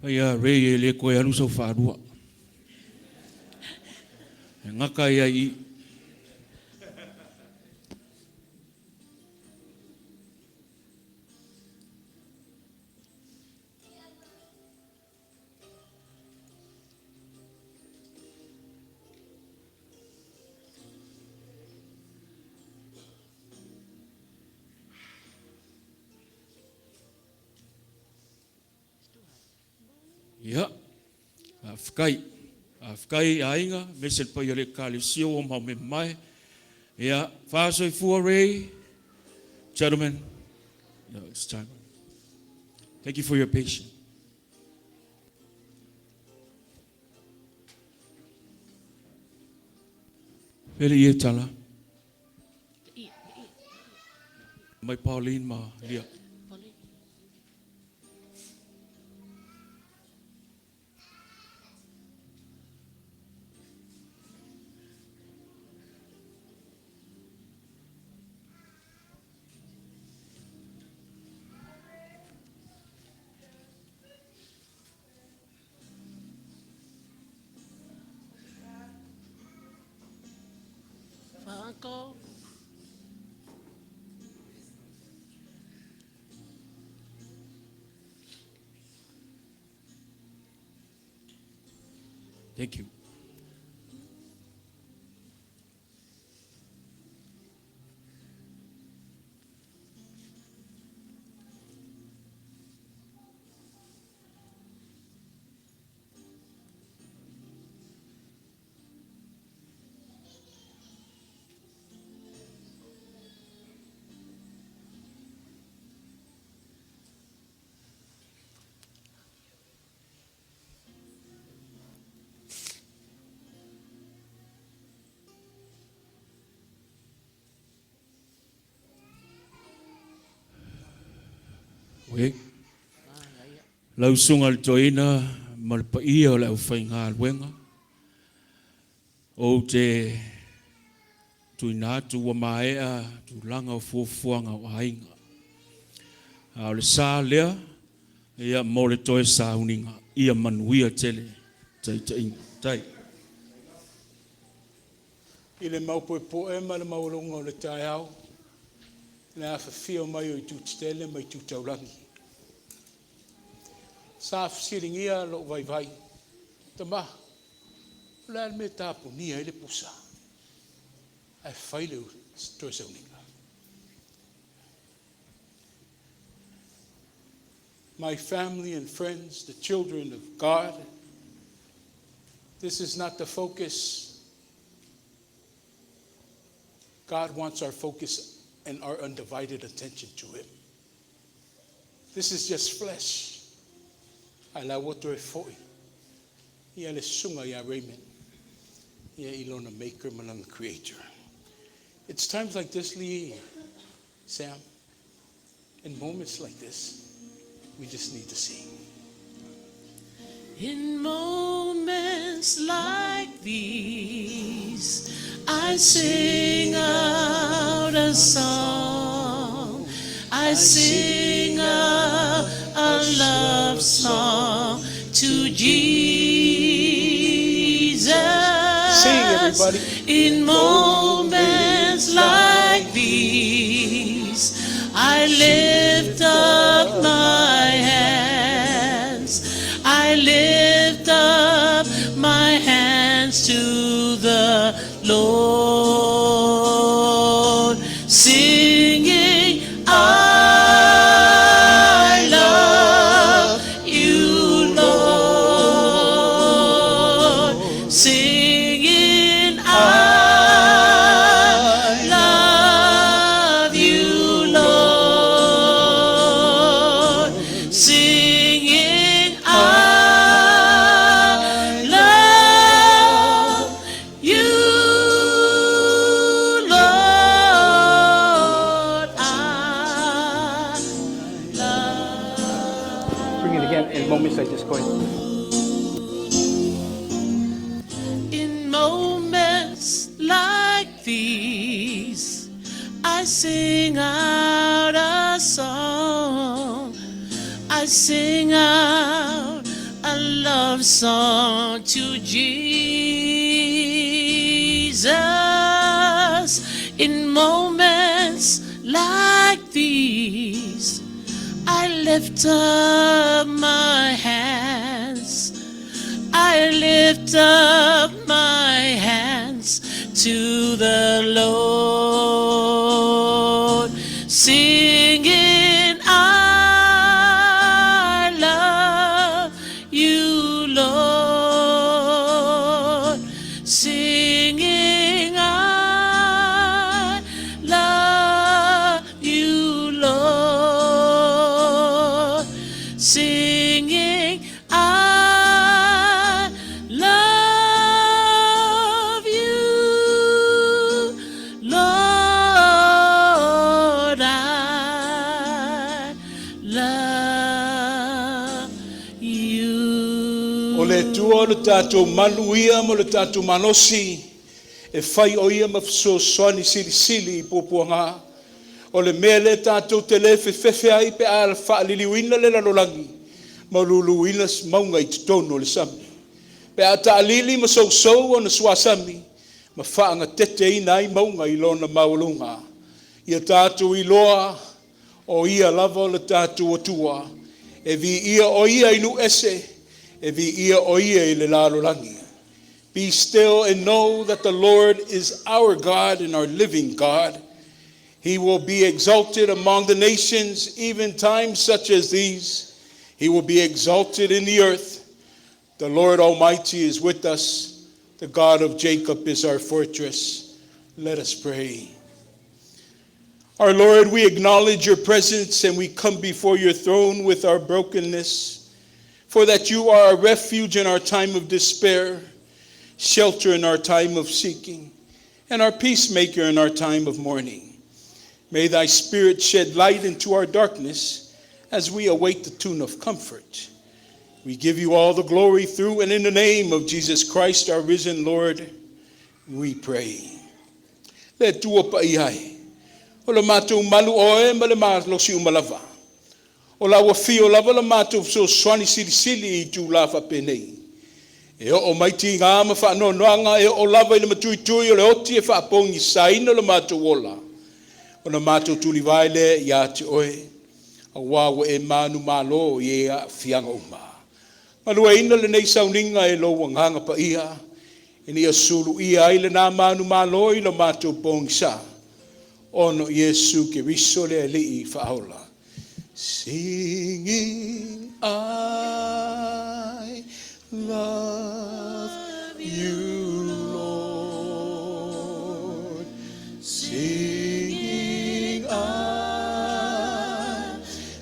Ia rei le koe alu sau whaarua. Ngaka ia I. Ia, Afkai ainga, mesel pa yale kali sio o mau me mai. Ia, whaasoi fua rei, gentlemen, it's time. Thank you for your patience. Pele ia tala. Mai Pauline ma lia. Uncle. Thank you. Wei. Lau sunga le toina malpa ia o le au whainga alwenga. O te tuina atu wa maea tu langa o fuafuanga o hainga. O le sā lea ia mo le toe sā uninga ia manuia tele tai tai tai. I le maupo e po e ma le maulonga o le tai au. Le awhawhia mai o I tūtele mai tūtaurangi. Sa fsiringia lo vai vai. Tama. Le me tapu ni ai le pusa. Ai whaile o toi sauninga. My family and friends, the children of God, this is not the focus. God wants our focus and our undivided attention to Him. This is just flesh. Ala woto e foi. Ia le sunga ia Raymond. Ia ilona maker malanga creator. It's times like this, Lee, Sam, in moments like this, we just need to sing. In moments like these, I sing out a song. I sing out a love song to Jesus. Sing, everybody. In moments like these, I lift up my hands. I lift up my hands to the Lord, singing, I love you, Lord, singing, I love you, Lord, singing, I love you, Lord, I love. Bring it again in moments like this. Go ahead. In moments like these, I sing out a song. I sing out love song to Jesus in moments like these. I lift up my hands. I lift up my hands to the Lord, singing, I love you, Lord, singing, I love you, Lord, singing, I love you, Lord, I love you. O le tua o le tātou manuia mo le tātou manosi, e whai o ia mawhisosoani sili i pōpuanga. O le mea le tātou te le whewhewhe ai pe a le whaaliliwina le lalolangi, maululuwina maunga i tutono le sami. Pe a taalili ma sousou o na suasami, ma whaanga tete ina ai maunga i lona maulunga. Ia tātou i loa, o ia lava o le tātou o tua, e vi ia o ia inu ese, e vi ia o ia i le lalolangi. Be still and know that the Lord is our God and our living God. He will be exalted among the nations, even times such as these. He will be exalted in the earth. The Lord Almighty is with us. The God of Jacob is our fortress. Let us pray. Our Lord, we acknowledge your presence and we come before your throne with our brokenness, for that you are a refuge in our time of despair, shelter in our time of seeking, and our peacemaker in our time of mourning. May thy Spirit shed light into our darkness as we await the tune of comfort. We give you all the glory through and in the name of Jesus Christ, our risen Lord, we pray. Le tua pa iai. O le mātou malu oe ma le mālosi umalava. O la wafi o lava le mātou so swani sili i tu lafa penei. E o maiti ngā ma wha no noanga e o lava i le matui tui o le oti e wha pongi saina le mātou ola. O na mātou tuli vaile i ati oe. A wawa e manu malo i ea fianga uma. Malua ina le nei sauninga e lo wanganga pa ia. E ni asulu ia i le nā manu malo i le mātou pongi sa. Ono Yesu ke riso le ali i whaola. Singing, I love you, Lord. Singing, I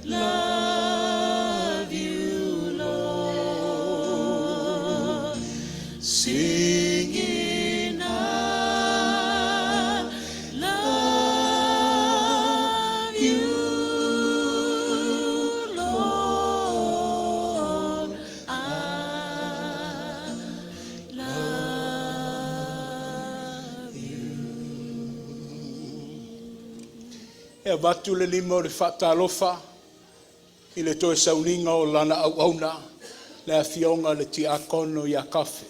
love you, Lord. Singing, I love you, Lord. I love you. E watu le limo le whatalofa i le toe sauninga o lana au auna le awhionga le ti akono i a Coffin.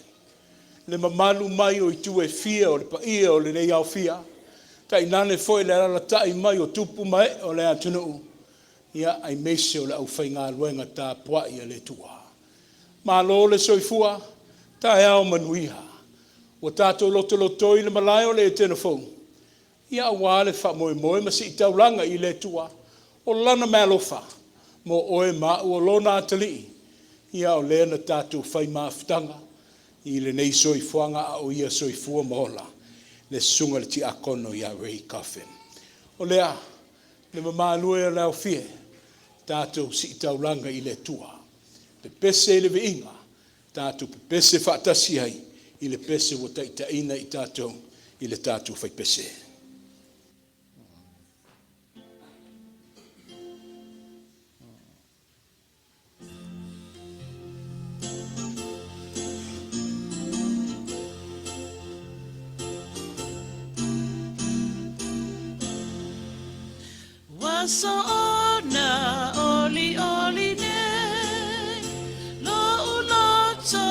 Le mamalu mai o i tu e fia o le paia o le nei au fia. Ta inane foi le ala tai mai o tupu mai o le atunu. Ia ai mese o le au whainga luenga ta puai a le tua. Ma lo le soifua ta e au manuiha. O tato loto lotoi le malai o le Etena Fou. Ia wale wha moe moe ma si taulanga i le tua. O lana mealofa. Mo oe ma o lona atali. Ia o lena tato whai maafutanga. I le nei soifuanga a o ia soifua mohola. Le sunga le ti akono i a Ray Coffin. O lea, le mamalue leo fie. Tato si taulanga i le tua. Pe pese le veinga. Tato pe pese whaatasi ai. I le pese o taitaina i tato. I le tato whai pese. Wasona oli oli ne lo uloto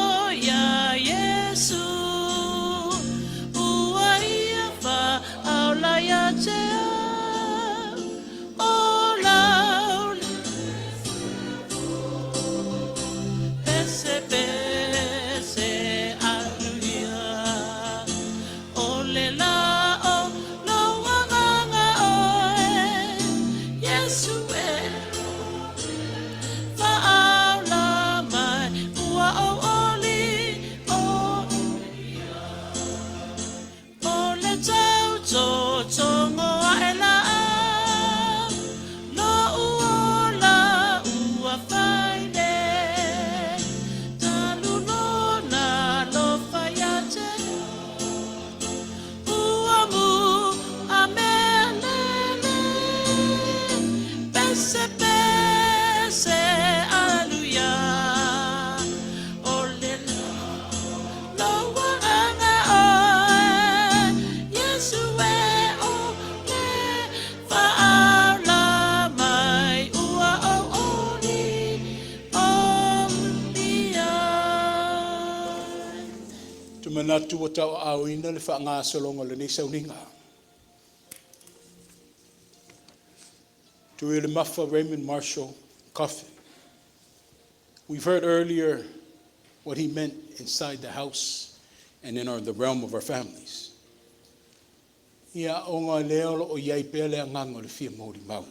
la ya te o la pese pese aluia o le la o no wanga o Yesu e fa la mai ua o oli o le tau to tongo e la no uola ua faile talu no na lo faiate ua mu amelele pese pese aleluia ole no wanga o Yesu e o le faala mai ua o oli o lia. Tumanatu o tau auina le whaanga solonga le nisa uninga. To le mafa Raymond Marshall Coffin. We've heard earlier what he meant inside the house and in the realm of our families. Ia onga leo o iai pele angango le fia mauri mau.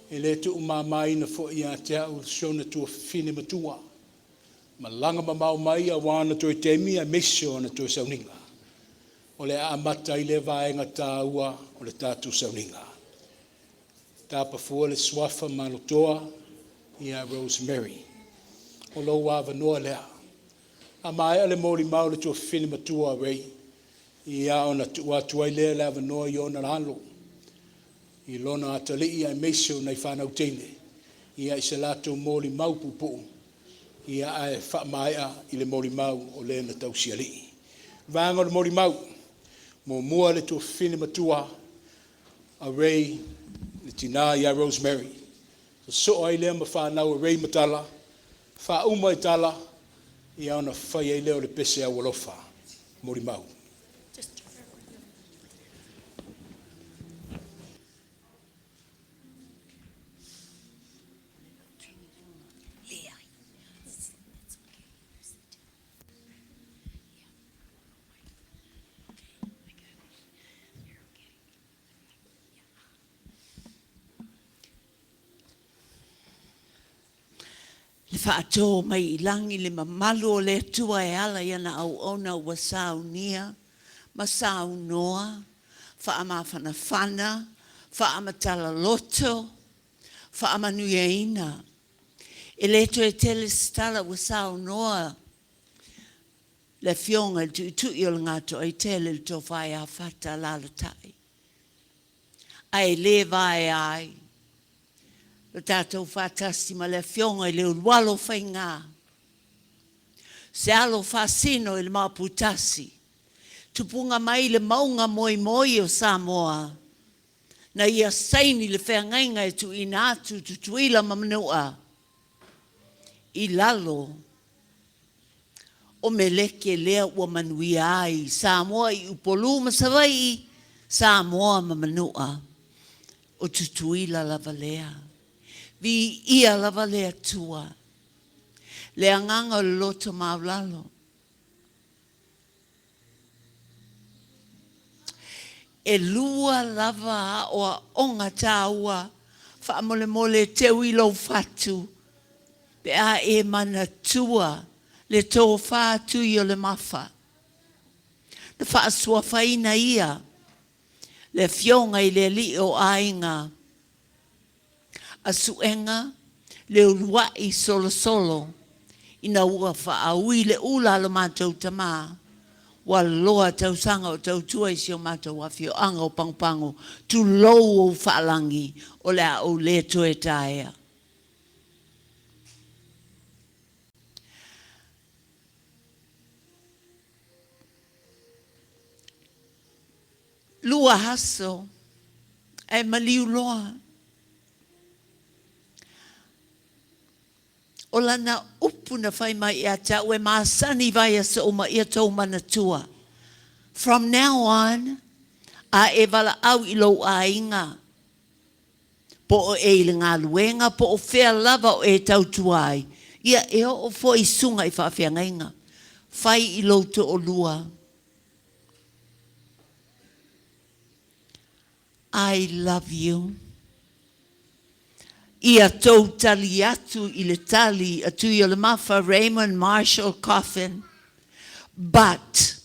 E le tu umamai na fo ia te au shona tu fine matua. Malanga mamau mai a wana to temi a mesio na to sauninga. O le amata i le vaenga tā ua o le tātu sauninga. Tāpa fua le swafa malotoa ia Rosemary. O lo wava noa lea. A mai ale mauri mau le to fine matua rei. Ia ona tua i lea lava noa i ona ralo. I lona atali ia mesio nei whanau teine. Ia i se lato mauri mau pupu. Ia ai whaamaia i le mauri mau o le na tau siali. Vanga le mauri mau. Mo mua le to fine matua a rei le tina ia Rosemary. So ai lea ma whanau a rei matala. Wha uma i tala. Ia ona whai ai leo le pese a walofa. Mauri mau. Le whaato mai ilangi le mamalu o le tua e ala iana au ona ua saunia, ma saunoa, whaamawhana whana, whaamatala loto, whaamanuiaina. E le to e tele stala ua saunoa, le fionga tu i o ngato ai tele le to whai a whata lalatai. Ai le vai ai. Le tātou whātasi ma le fionga i le urualo whainga. Se alo whasino i le maputasi. Tupunga mai le maunga moi moi o Samoa. Na ia saini le whaingainga e tu ina atu tu tuila mamnua. I lalo. O me leke lea ua manuia ai. Samoa i upolu masawai. Samoa mamnua. O tu tuila lava lea. Vi ia lava lea tua. Le anganga o loto maulalo. E lua lava o onga taua. Whaamole mole te uilo fatu. Pe a e mana tua. Le tō fatu i o le mafa. Le whaasua whaina ia. Le fionga i le li o ainga. A suenga, le ulua i solo solo, ina ua whaaui le ula lo mātou tamā, wa loa tau sanga o tau tua i sio mātou wafio anga o pangpango, tu lou o whaalangi o le a o le toe taea. Lua haso, e maliu loa, o lana upu na whai mai ia tau e maasani vai asa o ma ia tau mana tua. From now on, A e wala au I lo a inga. Po o e le ngā luenga, po o whea lava o e tau tuai. Ia e o fo I sunga I whawhianga inga. Whai I lo te o lua. I love you. Ia tau tali atu I le tali atu I le mafa Raymond Marshall Coffin. But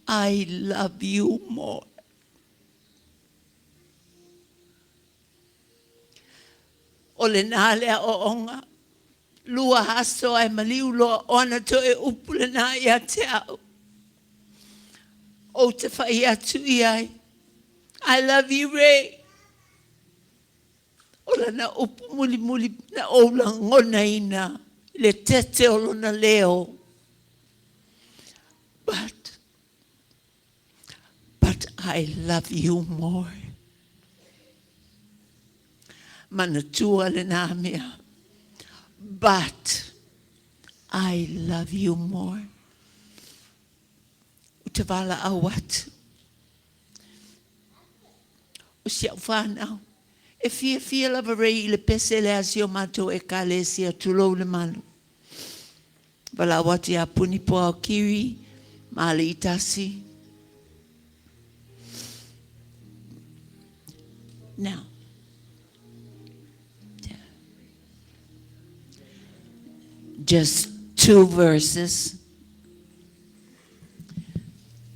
I love you more. O le nālea o onga, lua haso ai maliu loa ona to e upule nā ia te au. O te whai atu I ai. I love you, Ray. O la na upu muli muli na o la ngona ina. Le tete o lona leo. But I love you more. Manatua le nā mea. But I love you more. Te wala au watu. O si au whanau. E fia lava rei I le pese le asi o mato e ka le si a tulou le malu. Wala watu a puni po au kiri. Ma le itasi. Now. Just 2 verses.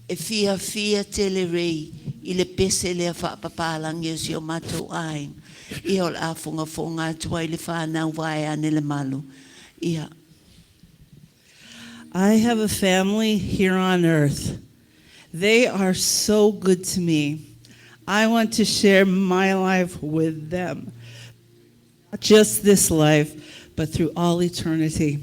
E fia te le rei I le pese le whaapapalangi o si o matou ai. Ia o le afonga atua I le whanau vai ane le malu. Ia. I have a family here on earth. They are so good to me. I want to share my life with them. Not just this life, but through all eternity.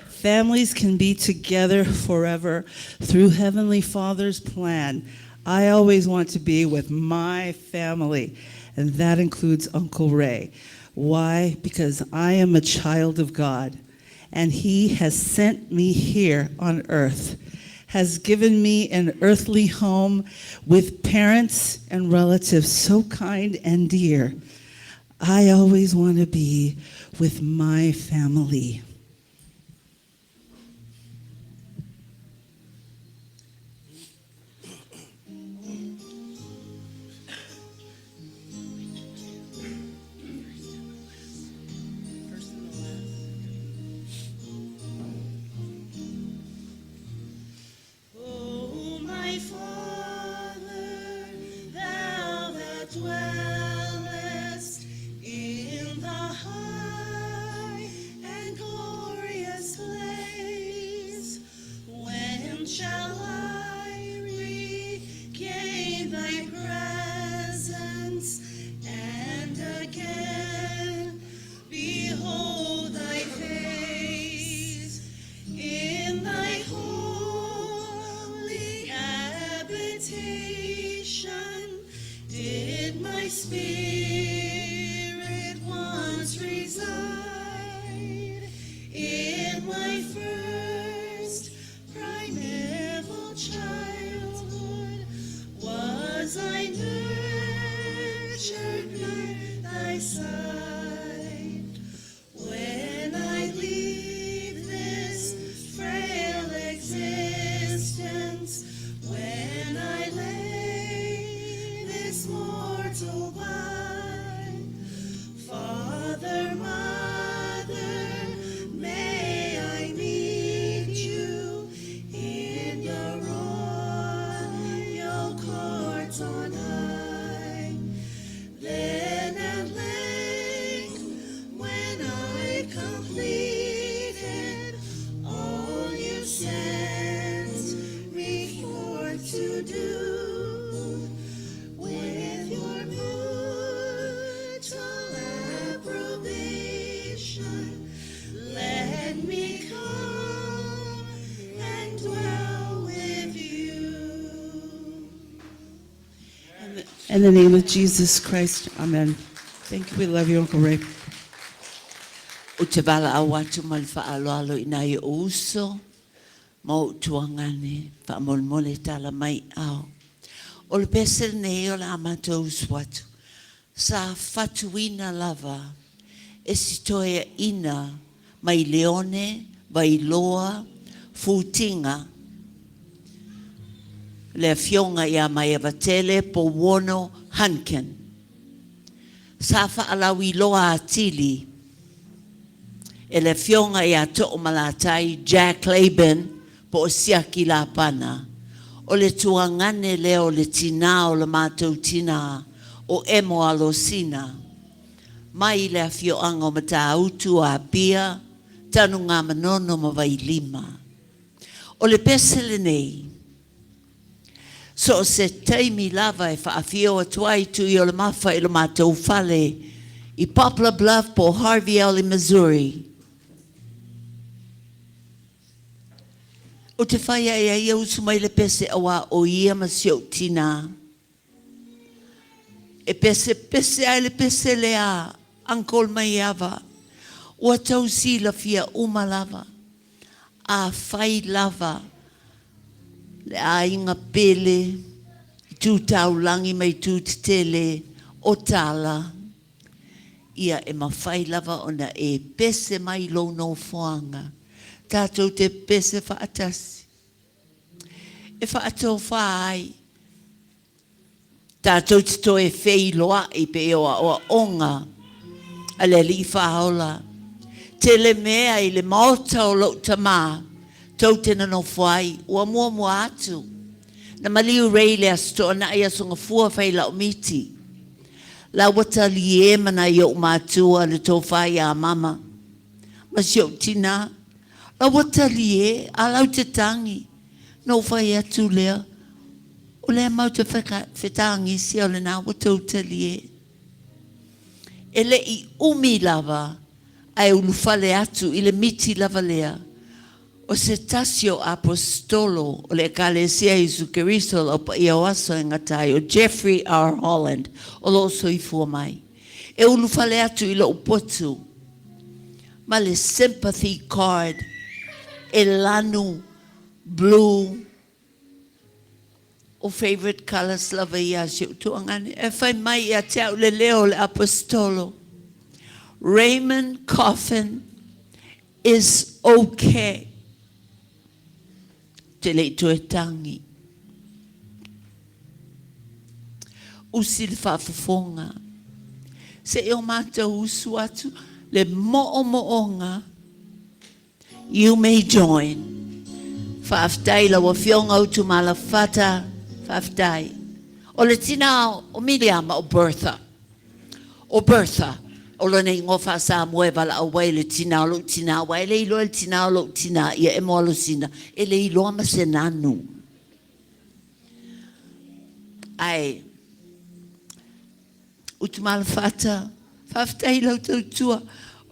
Families can be together forever through Heavenly Father's plan. I always want to be with my family, and that includes Uncle Ray. Why? Because I am a child of God, and He has sent me here on earth, has given me an earthly home with parents and relatives so kind and dear. I always want to be with my family. In the name of Jesus Christ, amen. Thank you. We love you, Uncle Ray. O te wala a watu mali wha alo ina i o uso. Mo tuangane wha molmole tala mai au. O le pesel nei o le amata uswatu. Sa fatuina lava. E si toea ina mai leone, vai loa, futinga. Le fionga ia mai avatele po wono hanken. Sa fa alawi loa atili. E le fionga ia to malatai Jack Laban po siaki la pana. O le tuangane leo le tina o le mātou tina o emo alosina. Mai le fioanga o mata utu a pia tanu ngā manono ma vai lima. O le pesele nei. So se teimi lava e whaafio atuai tu i o le mawha i le mātou fale i Poplar Bluff po Harveyville, Missouri. O te whaia e ia usu mai le pese awa o ia ma sio tina. E pese ai le pese lea ankol mai ava. Ua tau si la fia uma lava. A whai lava. Le a inga pele. Tu tau langi mai tu te tele o tala. Ia e ma whai lava ona e pese mai lo no fuanga. Tātou te pese whaatasi. E whaatou whai. Tātou te toe whei loa i pe o onga. A le li whaola. Te le mea i le maota o lo tamā. Tau tena no whai. Ua mua atu. Na maliu rei le asto na ia songa fua whai la o miti. La wata li e mana i o mātua le tō whai a mama. Mas i o tina. La wata li e, a lau te tangi, no whai atu lea, o lea mau te whetangi si o le nā wata uta li e. E le i umi lava, ai ulu whale atu i le miti lava lea, o se tasio apostolo, o le kalesia i Sukeriso, o pa i awaso e ngatai, o Jeffrey R. Holland, o lo so i fua mai. E ulu whale atu i lo upotu, ma le sympathy card, e lanu blue o favorite colors lava ia si tuangane e fai mai ia te au le leo le apostolo Raymond Coffin is okay te le tue tangi usi le whaafafonga se eo mata usu atu le moonga you may join. Whaaftai la wa fionga utu malafata. Whaaftai. O le tina o Miriama o Bertha. O Bertha. O le nei ngofa sa mueva la awai le tina o lo tina. Wa ele ilo le tina o lo tina. Ia e moa lo sina. Ele ilo ama se nanu. Ai. Utu malafata. Whaaftai la utu tua.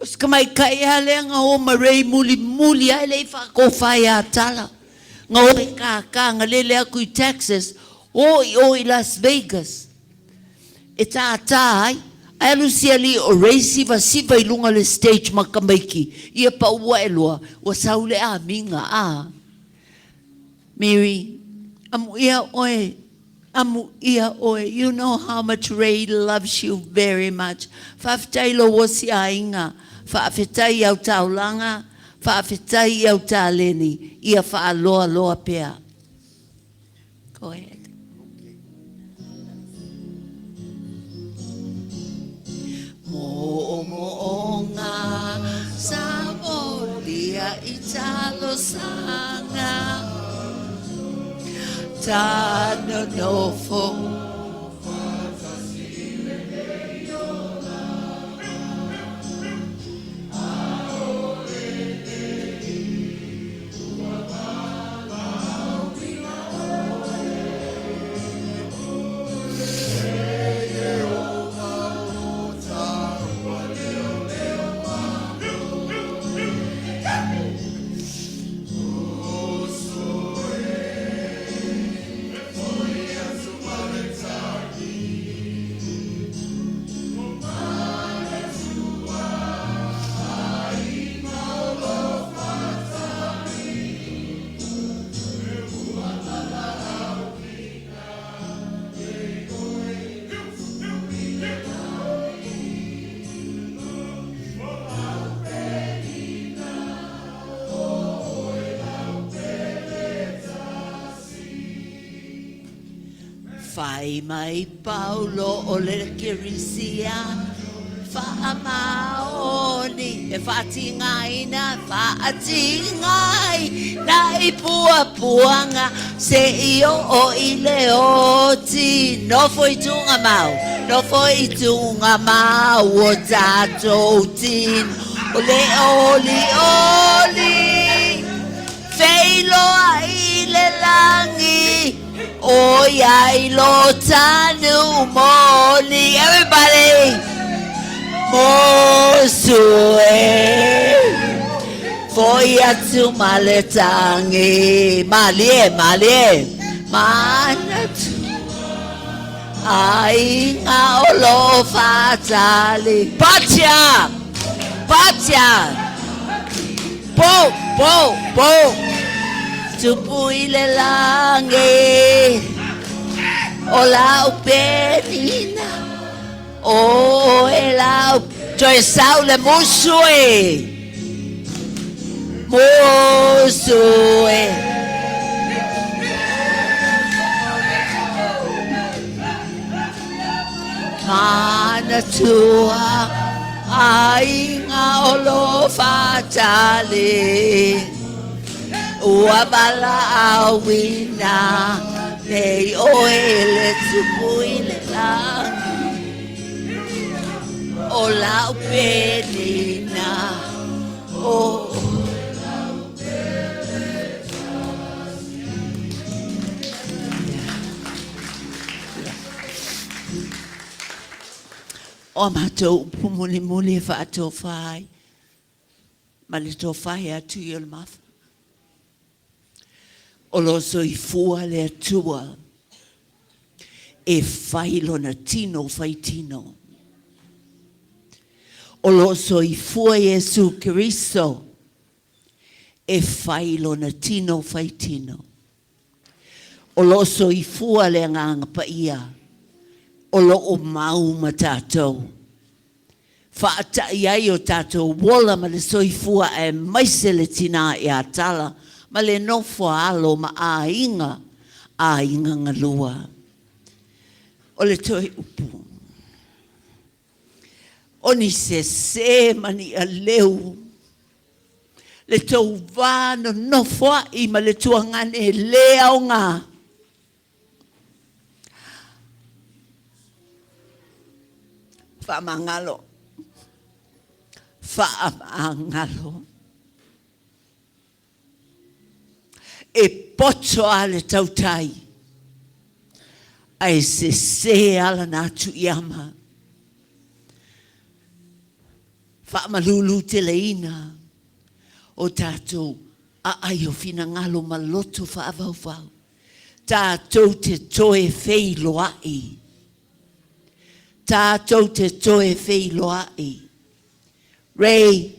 Os kamai kai halenga o marei muli ai le fa ko fai atala nga o ka nga lele aku i Texas o i Las Vegas e ta ai alusia li o raisi va siva i lunga le stage makamaiki ia pa ua elua o saule a minga a Mary amu ia oe you know how much Ray loves you very much faftailo wosi a inga whaafetai au taulanga, whaafetai au tāleni, ia whaaloa pea. Go ahead. Mo'onga sa olia i talo sanga, tano nofo. Fai mai Paulo o le kirisia Whaamaoni e whatingaina whaatingai na I puapuanga se io o I leoti nofo I tunga mau nofo I tunga mau o tatou tino o le oli Feiloa I le langi o iai lo tanu moni everybody Mosue foi atu maletangi malie manatu ai nga olo fatali patia po tupu ile langi ola upenina oh, ela Joy Saule Musue Mana tua ainga olo fatale Uabala awina Nei oele tupuile lang Ola upenina oh O matou pumuli whaatou whai ma le tō whai atu I o le mafa o lo soifua le atua e whailona tino whaitino o lo soifua Iesu Kiriso e whailona tino whaitino o lo soifua le nganga paia o lo o mau ma tātou whaatai ai o tātou wola ma le soifua e maise le tina e atala ma le nofo alo ma a inga ngalua o le toi upu o ni se mani a leu le tau vāna nofo I ma le tuangane lea o ngā Whaamangalo e poto ale tautai ai se ala natu iama whaamalulu te leina o tātou a ai o fina ngalo maloto whaavau tātou te toe fei loai tātou te toe fei loai Ray,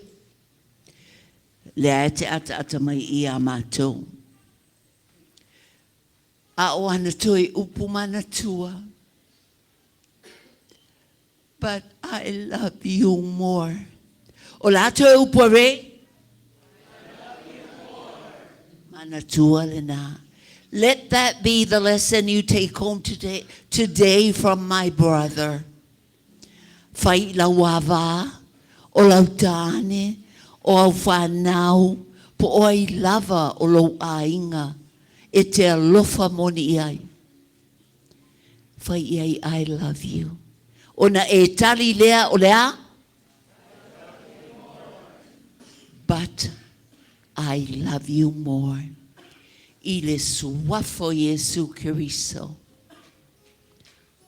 lea te ata mai I a mātou. A o ana toi upu mana tua. But I love you more. O la toi upu Ray? Mana tua le nā. Let that be the lesson you take home today from my brother. Whai la wawā. O lau tāne, o au whanau, po o ai lava o lau ainga, e te alofa moni ai. Whai ai, I love you. Ona e tali lea o lea? But I love you more. I le suafo Iesu Kiriso.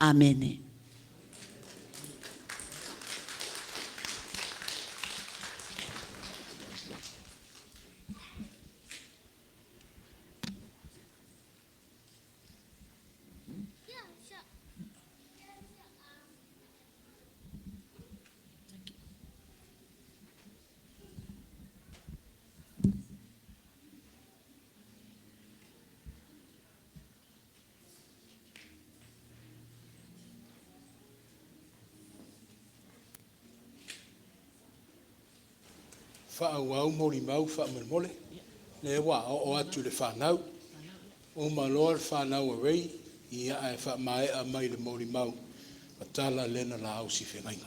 Amen. Whaauau mori mau whaamarmole. Le wa o atu le whanau. O maloa le whanau a rei. Ia e wha mai a mai le mori mau. Atala lena la au si whengainga.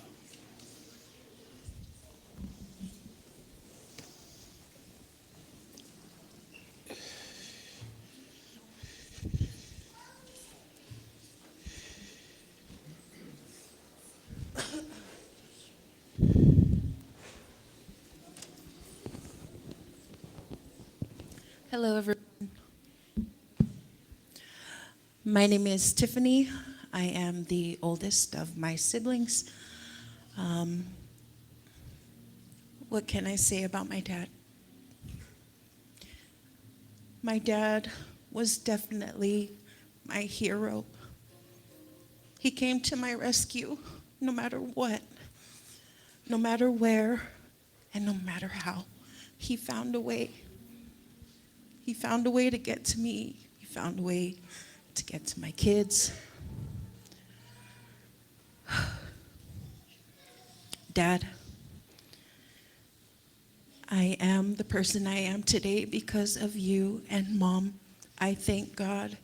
Hello, everyone. My name is Tiffany. I am the oldest of my siblings. What can I say about my dad? My dad was definitely my hero. He came to my rescue no matter what, no matter where, and no matter how. He found a way. He found a way to get to me. He found a way to get to my kids. Dad, I am the person I am today because of you and Mom. I thank God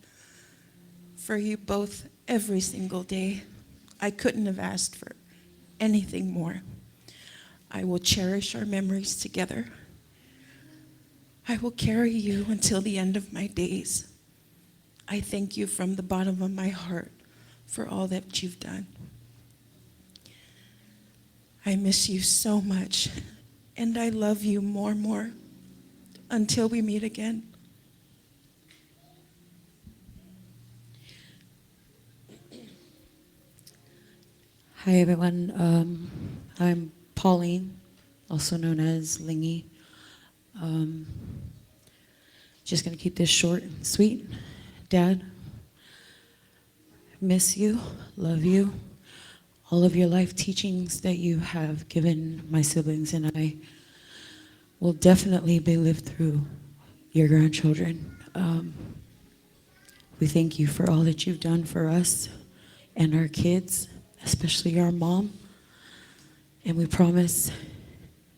for you both every single day. I couldn't have asked for anything more. I will cherish our memories together. I will carry you until the end of my days. I thank you from the bottom of my heart for all that you've done. I miss you so much, and I love you more and more until we meet again. Hi, everyone. I'm Pauline, also known as Lingy. Just going to keep this short and sweet. Dad, miss you, love you. All of your life teachings that you have given my siblings and I will definitely be lived through your grandchildren. We thank you for all that you've done for us and our kids, especially our mom. And we promise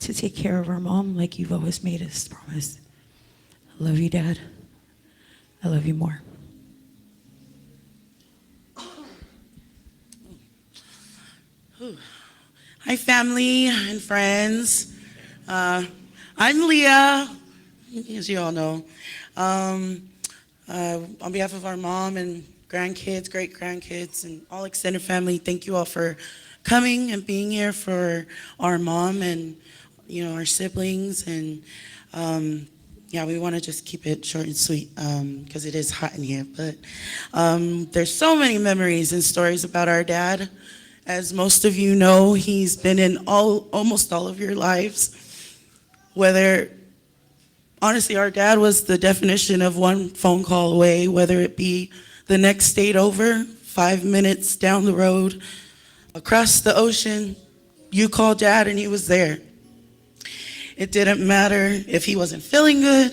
to take care of our mom like you've always made us promise. I love you, Dad. I love you more. Hi, family and friends. I'm Leah, as you all know. On behalf of our mom and grandkids, great-grandkids, and all extended family, thank you all for coming and being here for our mom and, our siblings. And, we want to just keep it short and sweet because it is hot in here. But there's so many memories and stories about our dad. As most of you know, he's been in almost all of your lives. Honestly, our dad was the definition of one phone call away, whether it be the next state over, 5 minutes down the road, across the ocean, you called Dad and he was there. It didn't matter if he wasn't feeling good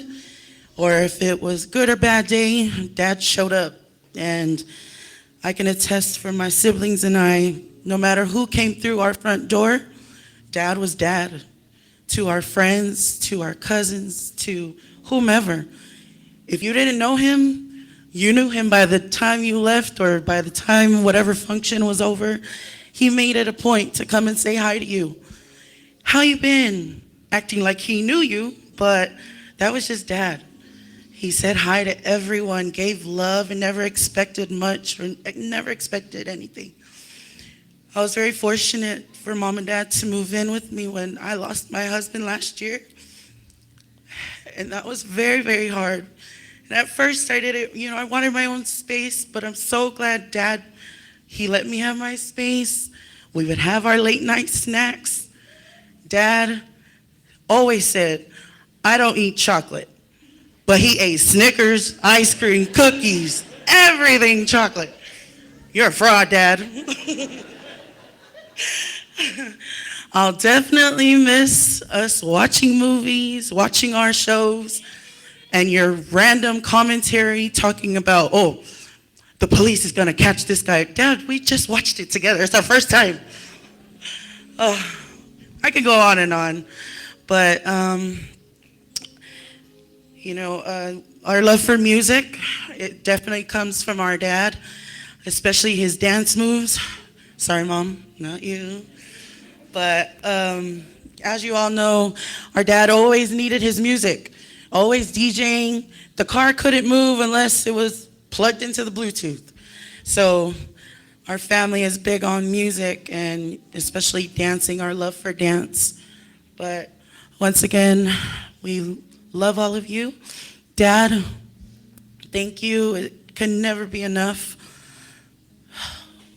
or if it was good or bad day, Dad showed up. And I can attest for my siblings and I, no matter who came through our front door, Dad was Dad. To our friends, to our cousins, to whomever. If you didn't know him, you knew him by the time you left or by the time whatever function was over. He made it a point to come and say hi to you. How you been? Acting like he knew you, but that was just Dad. He said hi to everyone, gave love, and never expected much or never expected anything. I was very fortunate for Mom and Dad to move in with me when I lost my husband last year. And that was very, very hard. And at first I did it, I wanted my own space, but I'm so glad Dad, he let me have my space. We would have our late night snacks. Dad always said, I don't eat chocolate, but he ate Snickers, ice cream, cookies, everything chocolate. You're a fraud, Dad. I'll definitely miss us watching movies, watching our shows, and your random commentary talking about, the police is going to catch this guy. Dad, we just watched it together. It's our first time. I could go on and on. But, You know, our love for music, it definitely comes from our dad, especially his dance moves. Sorry, Mom, not you. But as you all know, our dad always needed his music, always DJing. The car couldn't move unless it was plugged into the Bluetooth. So our family is big on music and especially dancing, our love for dance. But once again, we love all of you. Dad, thank you. It can never be enough.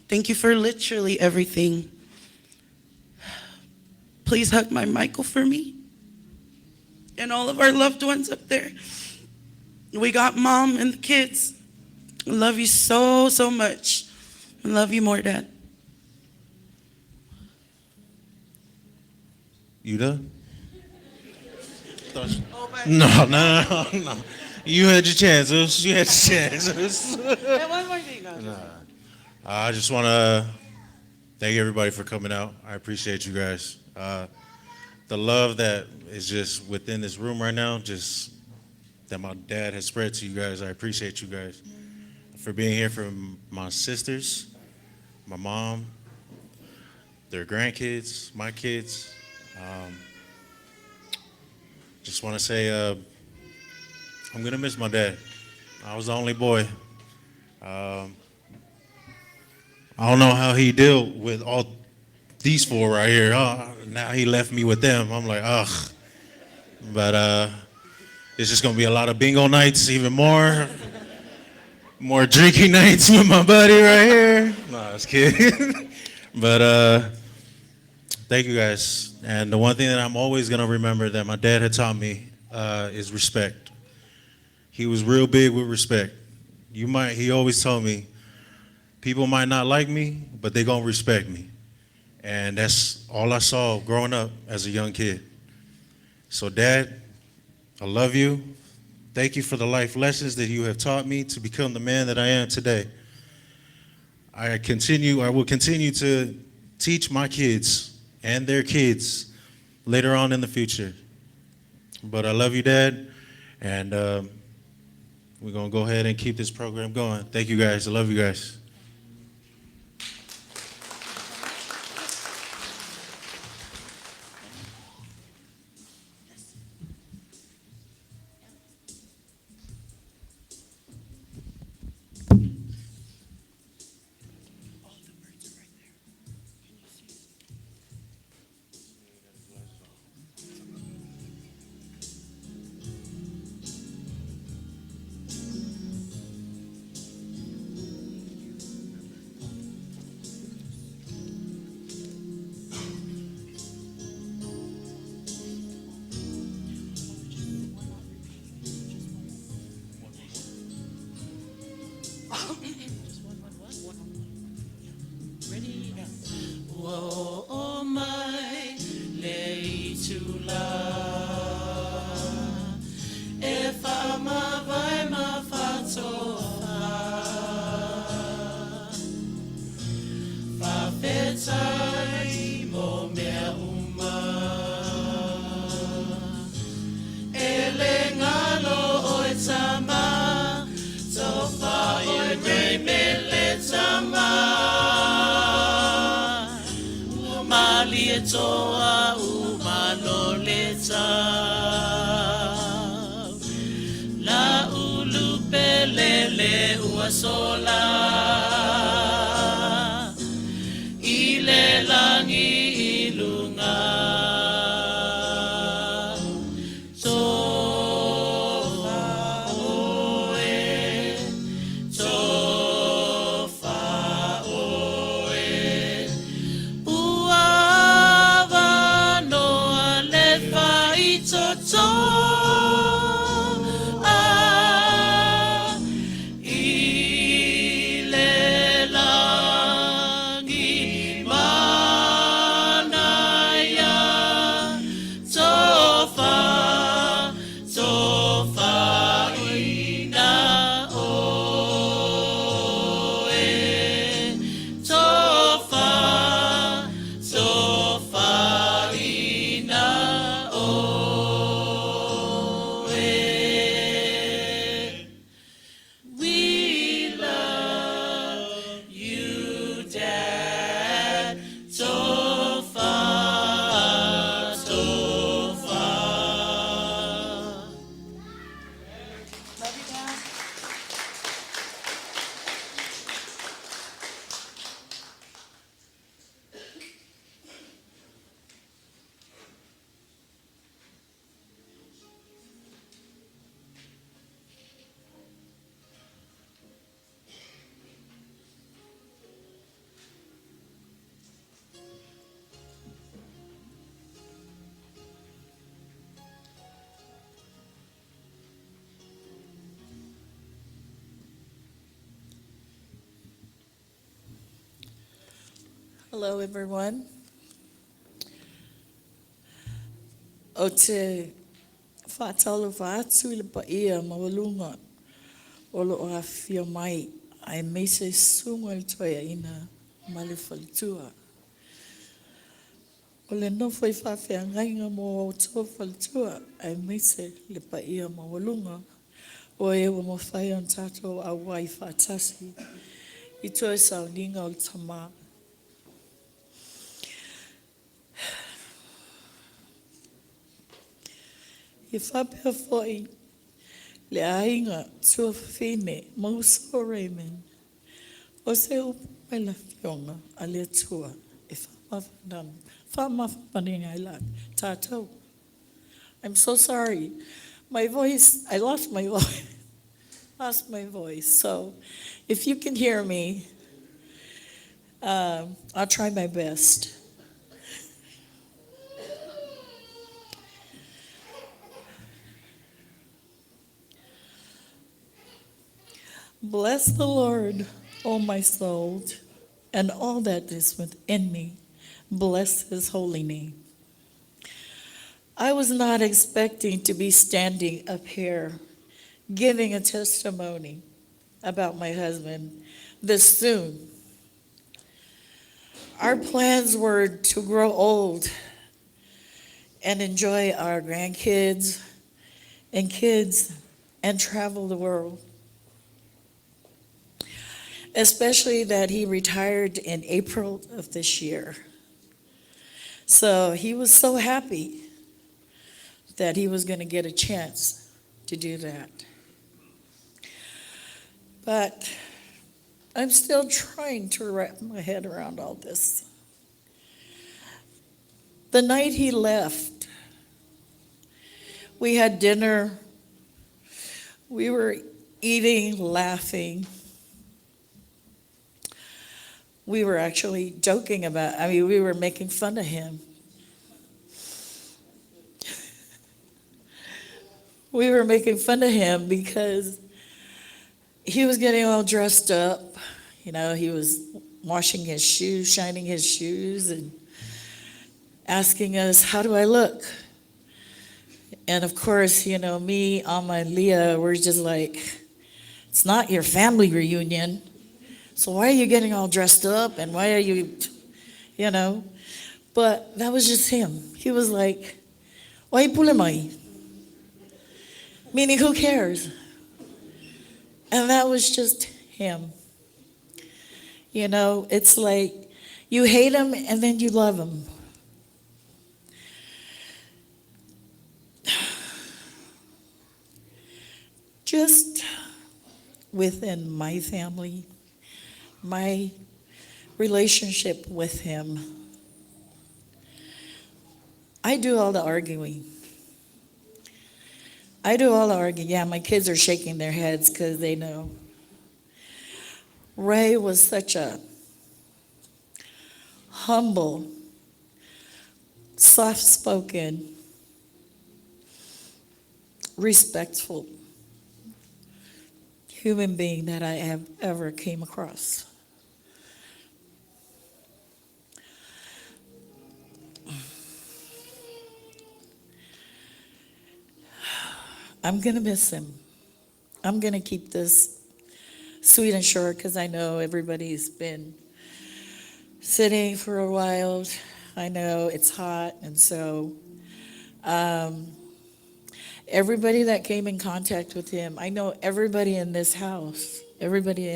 Thank you for literally everything. Please hug my Michael for me and all of our loved ones up there. We got Mom and the kids. I love you so, so much. I love you more, Dad. You done? No. You had your chances. You had your chances. And one more thing. I just want to thank everybody for coming out. I appreciate you guys. The love that is just within this room right now, just that my dad has spread to you guys. I appreciate you guys for being here, for my sisters, my mom, their grandkids, my kids. Just want to say I'm going to miss my dad. I was the only boy. I don't know how he dealt with all these four right here. Now he left me with them. I'm like, ugh. But it's just going to be a lot of bingo nights, even more drinking nights with my buddy right here. No, I was kidding. But thank you guys. And the one thing that I'm always going to remember that my dad had taught me is respect. He was real big with respect. He always told me, people might not like me, but they're going to respect me. And that's all I saw growing up as a young kid. So Dad, I love you. Thank you for the life lessons that you have taught me to become the man that I am today. I will continue to teach my kids and their kids later on in the future. But I love you, Dad, and we're going to go ahead and keep this program going. Thank you, guys. I love you guys. Hello, everyone. O te whātalo whātu i le pa ia mawalunga o lo a whia mai ai meise sunga i toia ina male whalitua. O le nofo i whawhia ngainga mo o tō whalitua ai meise le pa ia mawalunga o e wa mo whai an tātou a wai whātasi i toi sauninga o le tamā. I whapea foi le ainga tua whine mauso Raymond o se upu mai la fionga a le tua e whamawhananga I la tātou. I'm so sorry. My voice, I lost my voice. Lost my voice. So if you can hear me, I'll try my best. Bless the Lord, O my soul, and all that is within me. Bless his holy name. I was not expecting to be standing up here giving a testimony about my husband this soon. Our plans were to grow old and enjoy our grandkids and kids and travel the world. Especially that he retired in April of this year. So he was so happy that he was going to get a chance to do that. But I'm still trying to wrap my head around all this. The night he left, we had dinner. We were eating, laughing. We were actually joking about, we were making fun of him. We were making fun of him because he was getting all dressed up. You know, he was washing his shoes, shining his shoes, and asking us, how do I look? And of course, you know, me, Alma, and Leah, we're just like, it's not your family reunion. So why are you getting all dressed up and why are you, you know? But that was just him. He was like, why pulemai? Meaning, who cares? And that was just him. You know, it's like you hate him and then you love him. Just within my family, my relationship with him, I do all the arguing. Yeah, my kids are shaking their heads because they know. Ray was such a humble, soft-spoken, respectful human being that I have ever came across. I'm going to miss him. I'm going to keep this sweet and short because I know everybody's been sitting for a while. I know it's hot, and so everybody that came in contact with him, I know everybody in this house, everybody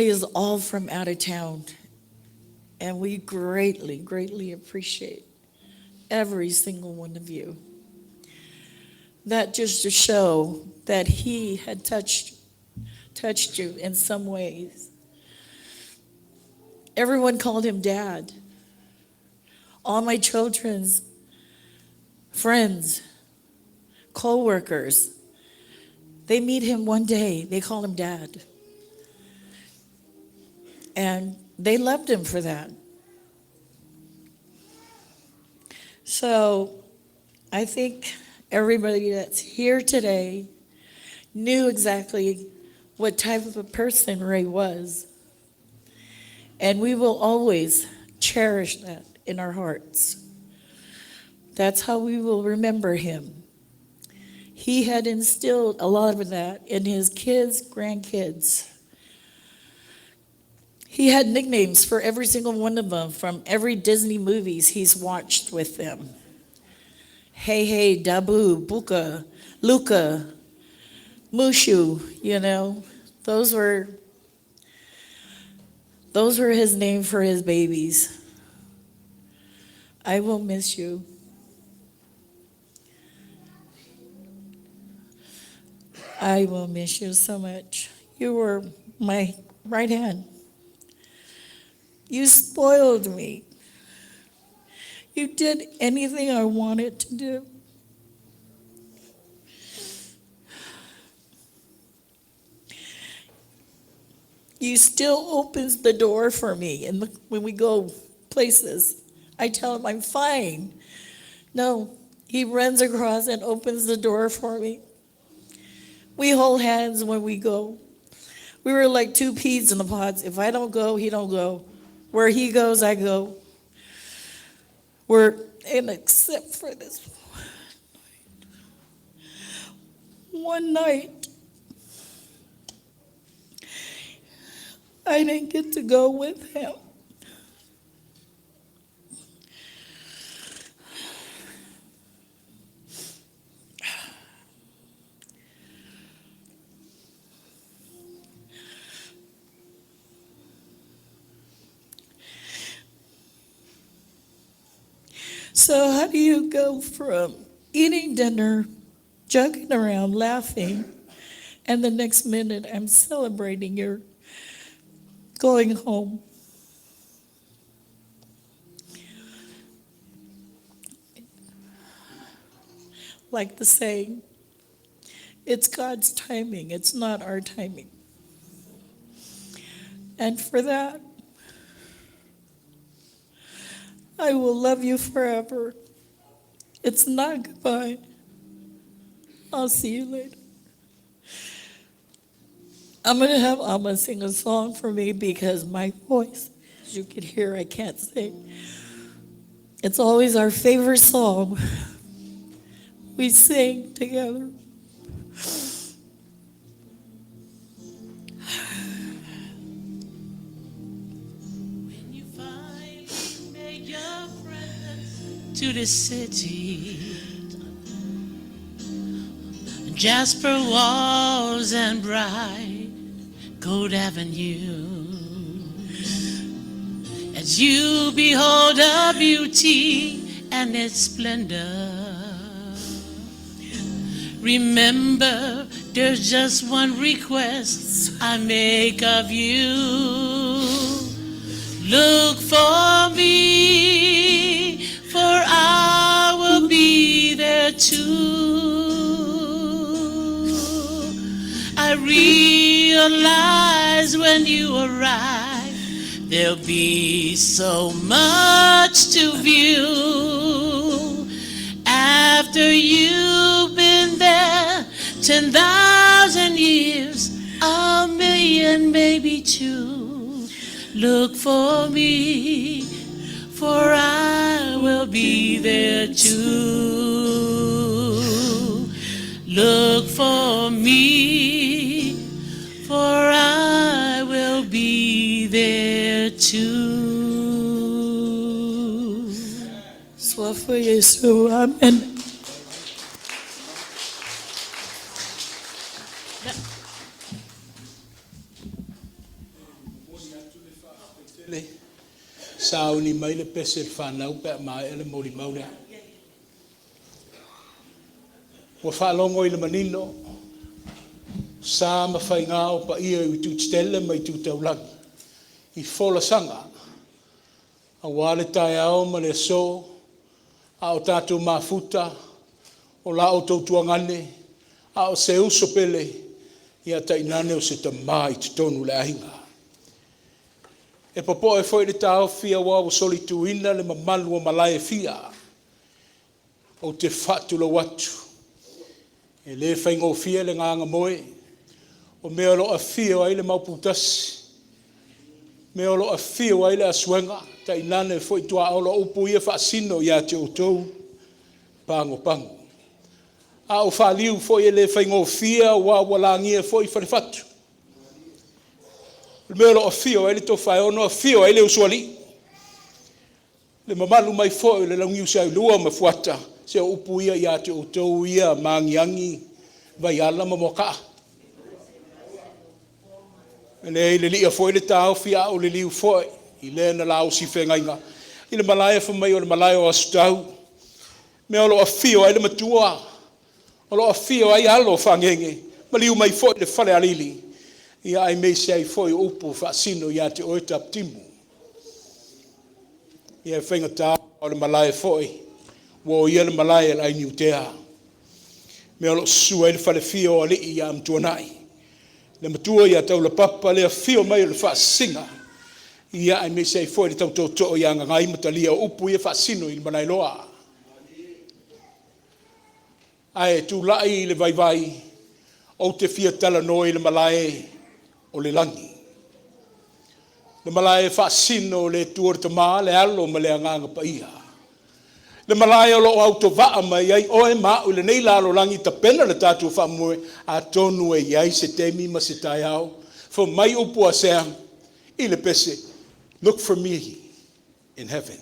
is all from out of town, and we greatly, greatly appreciate every single one of you. That just to show that he had touched you in some ways. Everyone called him Dad. All my children's friends, co-workers, they meet him one day, they call him Dad. And they loved him for that. So I think everybody that's here today knew exactly what type of a person Ray was. And we will always cherish that in our hearts. That's how we will remember him. He had instilled a lot of that in his kids, grandkids. He had nicknames for every single one of them from every Disney movies he's watched with them. Hey, hey, Dabu, Buka, Luca, Mushu, you know, those were his name for his babies. I will miss you. I will miss you so much. You were my right hand. You spoiled me. You did anything I wanted to do. You still opens the door for me, and when we go places, I tell him I'm fine. No, he runs across and opens the door for me. We hold hands when we go. We were like two peas in the pods. If I don't go, he don't go. Where he goes, I go. And except for this one night, I didn't get to go with him. So how do you go from eating dinner, joking around, laughing, and the next minute I'm celebrating your going home? Like the saying, it's God's timing, it's not our timing. And for that, I will love you forever. It's not goodbye. I'll see you later. I'm going to have Amma sing a song for me because my voice, as you can hear, I can't sing. It's always our favorite song. We sing together. To the city, jasper walls and bright gold avenue. As you behold her beauty and its splendor, remember there's just one request I make of you. Look for me, for I will be there too. I realize when you arrive, there'll be so much to view. After you've been there 10,000 years, a million, maybe two. Look for me, for I will be there too. Look for me, for I will be there too. Swafa Yesu, amen. Sauni mai le pese le whanau pe mai ele mori maure. Wa whalongo i le manino, sa ma whai ngā o pa ia i tu tstele mai tu taulang. I whola sanga, a wale tai ao ma le so, a o tātou mafuta, o la o tau tuangane, a o se uso pele, i a tainane o se tamai te tonu le ahinga. E popo e foi le tau fia wa o soli tuina le mamalu o malai fia. O te fatu lo watu. E le whaingo fia le nganga moe. O mea lo a fia o le mauputasi. Me olo a fio ai le asuenga, ta inane foi tua olo upu ia whaasino ia te outou, pango pango. A o whaaliu foi ele whaingo fia, wa walangia foi wharifatu. Me olo a fio ai le to whai ono a fio ai le usuali. Le mamalu mai foi le langiu sai lua ma fuata, se upu ia te outou ia mangiangi, vai ala ma moka. Le lia foi le tau fia o le liu foi i le na lau si whengainga i le malaya whamai o le malaya o asutau me olo a fio ai le matua olo a fio ai alo whangenge ma liu mai foi le whale alili ia ai mei se ai foi upu whaasino ia te oeta timu ia whenga tau o le malaya foi wo ia le malaya le ai niutea me olo su ai le whale fio ali ia amtuanai le matua ia tau la papa le fio mai le whaasinga ia ai me sei foi le tau toto ia ngai matalia upu ia whaasino i manai loa ai tu lai le vai vai o te fia tala noi le malae o le langi le malae whaasino le tuor te maa le alo ma le anganga pa ia le malaya o lo auto vaa mai ai oe mau le nei lalo langi ta pena le tatu whamue a tonu e iai se temi ma se tai au fo mai upu a sea i le pese look for me in heaven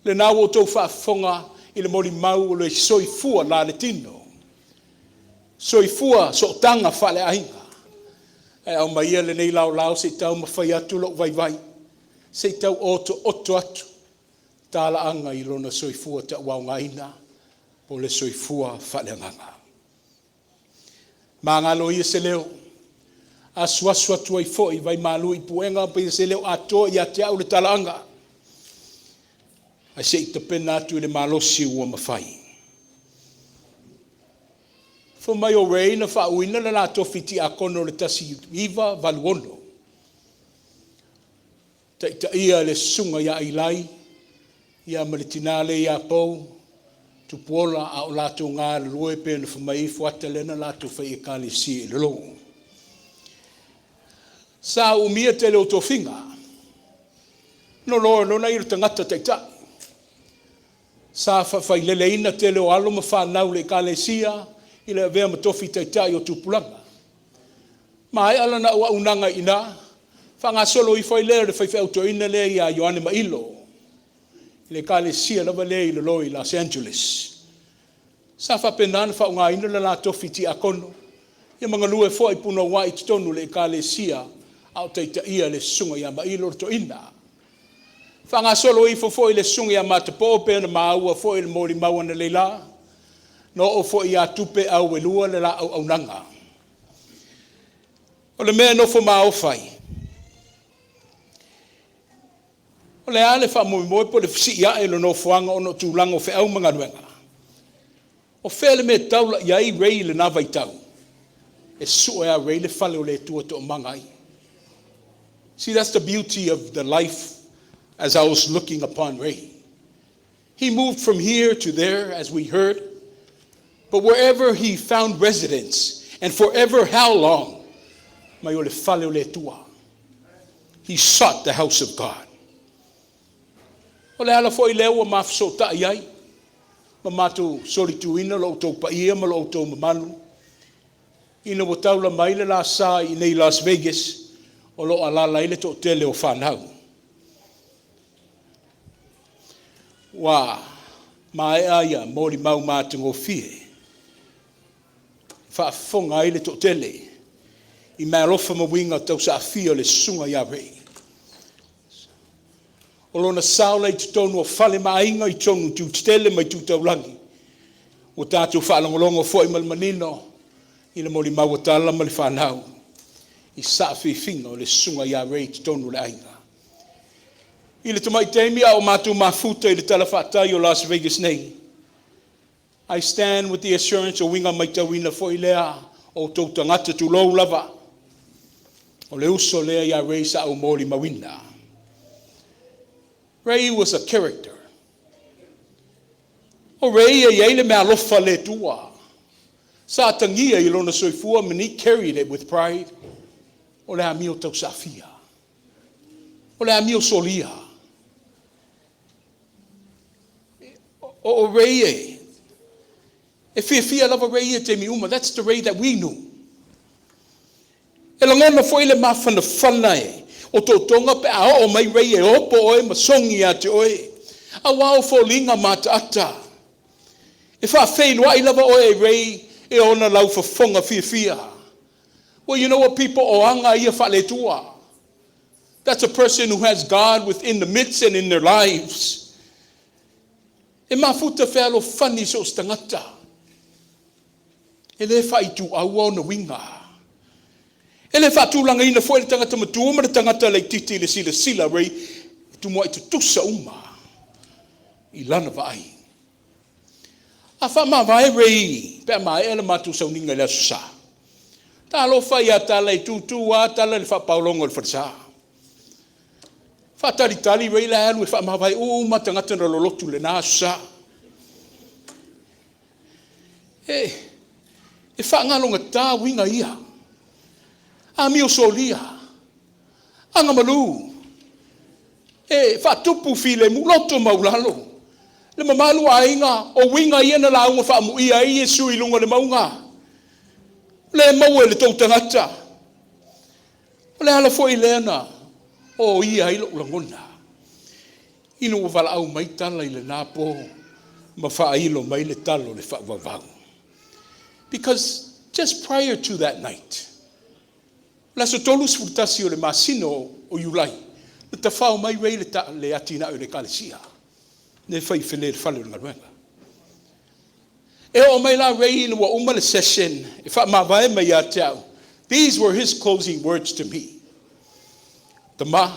le nau o tau whaafonga i le mori mau o le soifua la le tino soifua so tanga whale ainga e au mai le nei lau se tau ma whai atu lo vai vai se tau oto atu tala anga i lona soifua ta waungaina po le soifua whaleanganga. Mangalo ia se leo, aswaswa tuai foi vai malu i puenga pa ia se leo ato ia te au le tala anga. Ai se i tapena atu le malosi ua mawhai. Fo mai o rei na whauina na nato fiti a kono le tasi iwa valuono. Ta ia le sunga ia ilai, ia malitinale ia pou tu pola a o lato ngā lue pe na whamai fuata lena lato whai e kāle si e lolo. Sa umia te leo tō whinga, no na iru tangata teitai. Sa whai leleina te leo alo ma whanau le kāle sia, i le vea matofi teitai o tupulanga. Ma ai ala na ua unanga ina, whanga solo i whai lea le whai autoina le ia Ioane Mailo, le kale sia lava le i loi Los Angeles. Sa whapenana whaunga ina la tofi ti akono. Ia mga lue fo i puna wai tonu le kale sia au teita ia le sunga ia mailo to ina. Whanga solo i fo i le sunga ia matapo pe na maua fo i le mori maua na leila. No o fo i a tupe au e lua le la au nanga. O le mea no fo mao fai. O le ale wha moe po le fisi ia e lo no fuanga o no tūlanga o whi au mga nuenga. O whele me taula iai rei le na vai tau. E sua ea rei le whale o le tua to mangai. See, that's the beauty of the life as I was looking upon Ray. He moved from here to there, as we heard. But wherever he found residence, and forever how long, mai o le whale o le tua. He sought the house of God. O le ala foi leo ma so ta iai. Ma matu solituina lo to pa ia ma lo to manu. Ina o taula mai le la sa i nei Las Vegas o lo ala la ile to tele o fanau. Wa mai aya mori mau matu ngo fie. Fa fonga ile to tele. I mai rofa ma winga tau sa fia le sunga ya rei. O lona saula i tutonu o whale mainga i tonu tu tele mai tu taulangi. O tātou whaalongolongo fwoi malmanino i le moli mawatala mali whanau. I saafi finga o le sunga ia rei tutonu le ainga. I le tamai teimi a o mātou mafuta i le talawhatai o Las Vegas nei. I stand with the assurance o winga mai tawina fwoi lea o tau tangata tu lou lava. O le uso lea ia rei sa o moli mawina. Ray was a character. O Ray e ele me alofa le tua. Sa tangia I lona soifua mani carried it with pride. O le amio tau safia. O le amio solia. O Ray e. E fia lava Ray e te mi uma. That's the Ray that we knew. E langona foi le mafana whana o tō tonga pe a o mai Ray e opo oe masongi a te oe. A wao fo linga mata ata. E wha whenua I lava oe Ray e ona lau whafonga fia. Well, you know what people o anga ia wha le tua. That's a person who has God within the midst and in their lives. E mafuta whelo whani so stangata. E le whai tu aua na winga. E le whatulanga ina fwoi le tangata matua ma le tangata le titi le sila rei. Tu mo i tu tusa uma. I lana vai. A wha ma vai rei. Pea mai ele matu sa uninga le asusa. Ta alo whai a tala I tutu a tala le wha paulongo le whatsa. Whataritali rei la alu e whamawai o matangata na lolotu le nasa. E whaangalonga tā winga ia. A mio solia. Anga malu. E whatupu file muloto maulalo. Le mamalu a inga o winga ia na launga whaamu ia I e sui lunga le maunga. Le maue le tautangata. Le ala foi lena. O ia ilo ulangona. Ino o wala au mai tala I le napo. Ma whailo mai le talo le whaavavau. Because just prior to that night, la so tolu sfurtasi o le masino o Iulai. Le tawhao mai rei le atina o le kalesia. Ne whai whene le whale o ngaruenga. E o mai la rei ino wa uma le session. E wha mawae mai a te au. These were his closing words to me. Tama,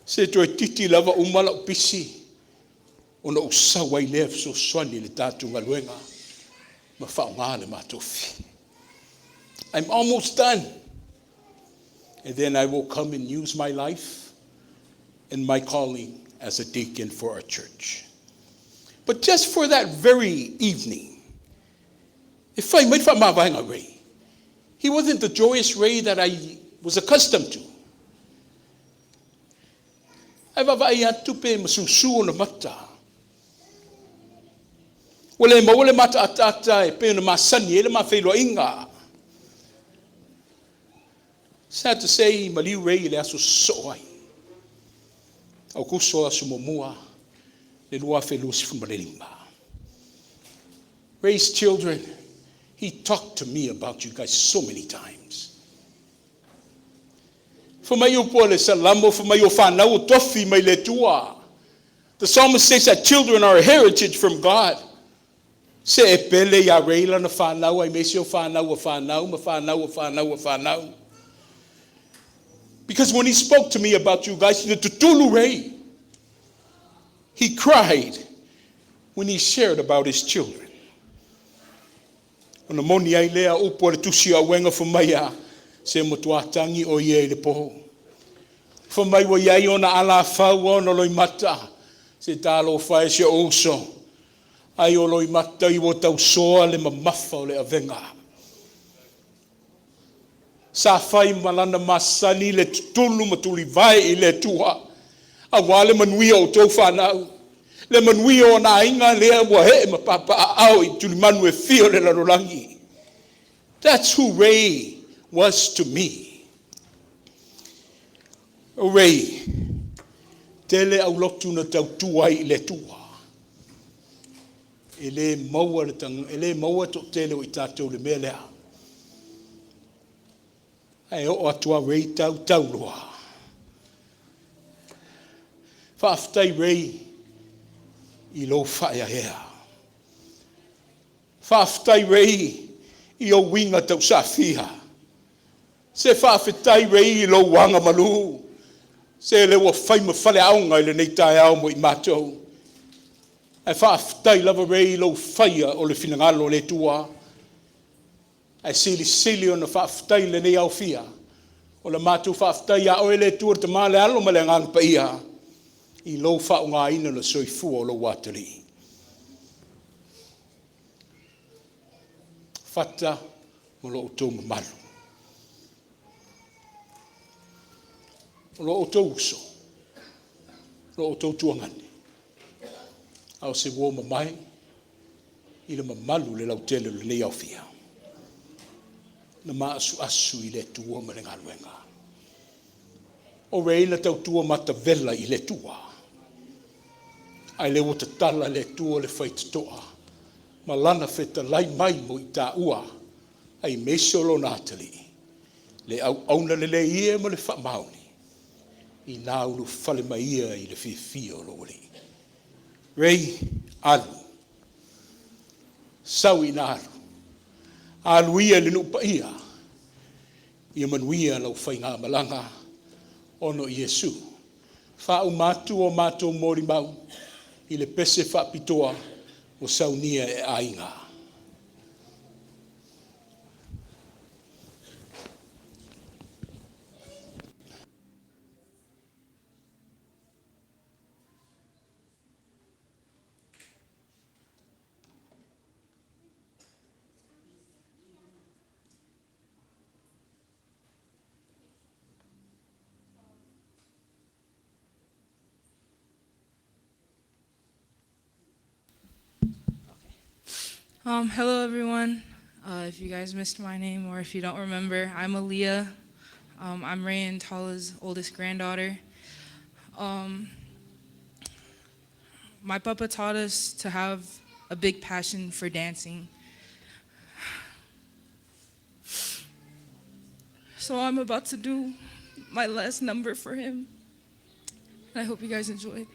se toi titi lava umala o pisi, o na usawa I lef so swani le tatu ngaluenga, ma whaunga le matofi. I'm almost done. And then I will come and use my life and my calling as a deacon for our church. But just for that very evening, if I might find Ray, he wasn't the joyous Ray that I was accustomed to. Ai vavai atu pe masusu o na mata. Wale mawale mata atata e pe na masani ele mawhelo inga. Sad to say, maliu rei le aso soai. Au kuso aso momua le lua whelo si fumalelima. Ray's children, he talked to me about you guys so many times. For my upole salamo, for my ofana o tofi mai le tua. The psalmist says that children are a heritage from God. Se e pele ya reila na whanau, ai mesi o whanau, ma whanau. Because when he spoke to me about you guys, the tutulu rei, he cried when he shared about his children. Ona moni ai lea upo le tusi a wenga fumaya, se motuatangi o ye le poho. Fumai wa yai ona ala fau ona loi mata, se talo fai se oso. Ai o loi mata I wo tau soa le mamafa o le avenga. Sa fai malana masani le tutulu matuli vai I le tua. A wale manui o tau whanau. Le manui o na inga lea wa he ma papa au I tuli manu e fio le larolangi. That's who Ray was to me. Ray, tele au lotu na tau tuai I le tua. Ele maua le tang, ele maua to tele o I tātou le mea lea. Ai o atua Ray tau loa. Whaaftai Ray I lo whaia hea. Whaaftai Ray I o winga tau sawhia. Se whaafetai Ray I lo wanga malu. Se le wa whai ma whale aunga I le nei tae au mo I mātou. Ai whaafetai lava Ray I lo whaia o le finangalo le tua. Ai sili o na whaafetai le nei au fia. O le mātou whaafetai a oe le tua te male alo ma le ngang pa ia. I lo whaunga ina le soifu o lo wateri. Fata mo lo utou malu. O lo utou uso. o tau tuangani. Au se wo mamai, i le mamalu le lau tele le nei au fia. Na maa asu i le tua ma le ngaluenga. O rei la tau tua mata vela i le tua. Ai le wata tala le tua le faitatoa. Ma lana feta lai mai mo i tā ua. Ai meisolo nātali. Le au auna le ia ma le whamauni. I nā ulu whale mai ia i le whiwhia o lori. Rei, alu. Sau i nā alu. Alu ia le nupa ia. Ia manuia lau whai ngā malanga. Ono Iesu. Whau mātu o mātu mori mau. I le pese whapitoa o saunia e ainga. Hello, everyone. If you guys missed my name or if you don't remember, I'm Aaliyah. I'm Ray and Tala's oldest granddaughter. My papa taught us to have a big passion for dancing. So I'm about to do my last number for him. I hope you guys enjoy.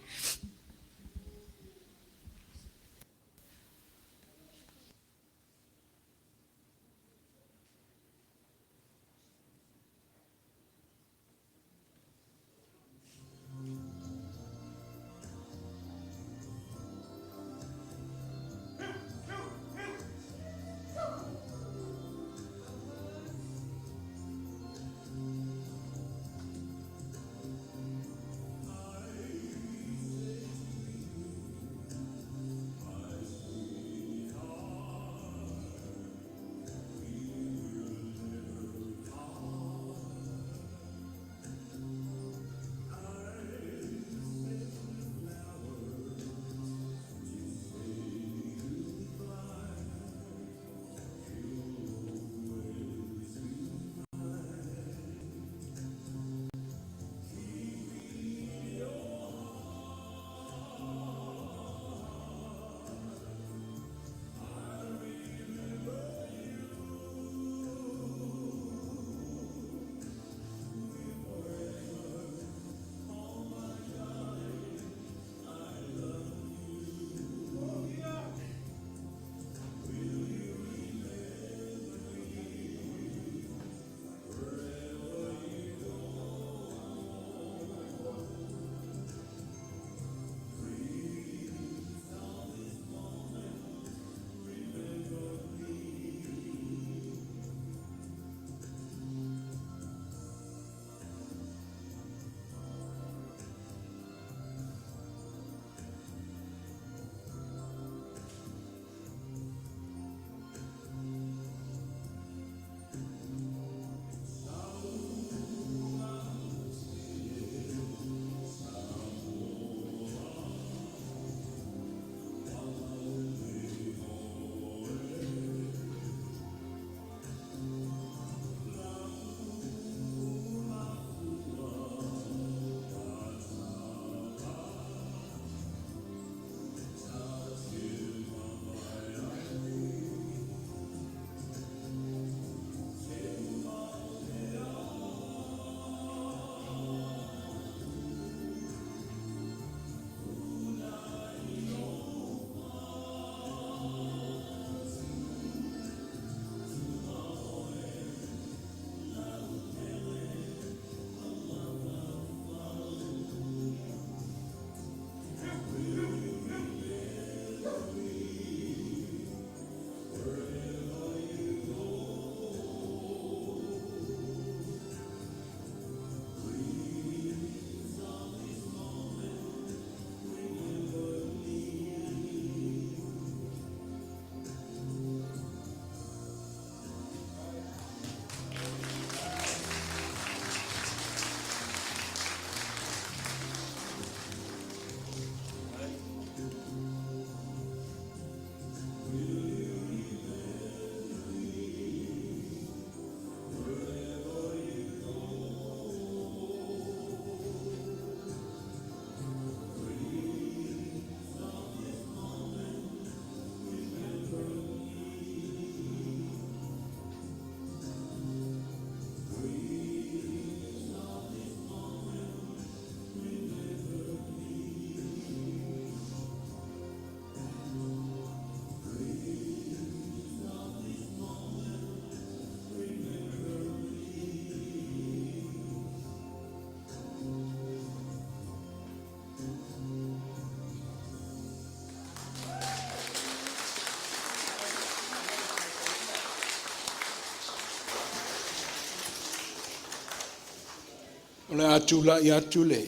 le atu la i atu le.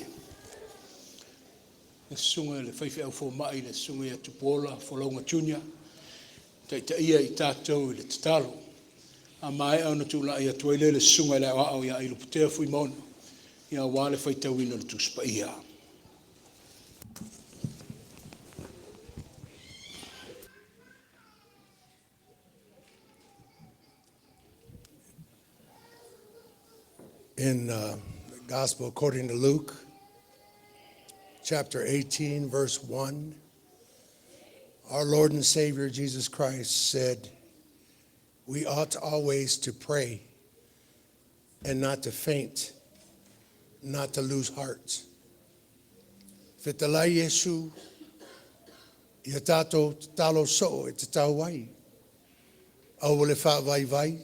Le sunga le whaiwhi au fo mai le sunga i atu pola, whalaunga tunia. Tai ta ia i tātou i le tatalo. A mai au na tu la i atu le sunga i le au ia i luputea fui mauna. Ia wale whaitawina le tuspa ia. In the Gospel according to Luke, chapter 18, verse 1, our Lord and Savior Jesus Christ said, we ought always to pray and not to faint, not to lose heart. Fitalai Yesu, ia tātou talo so e te tauai. Awole wha vai vai,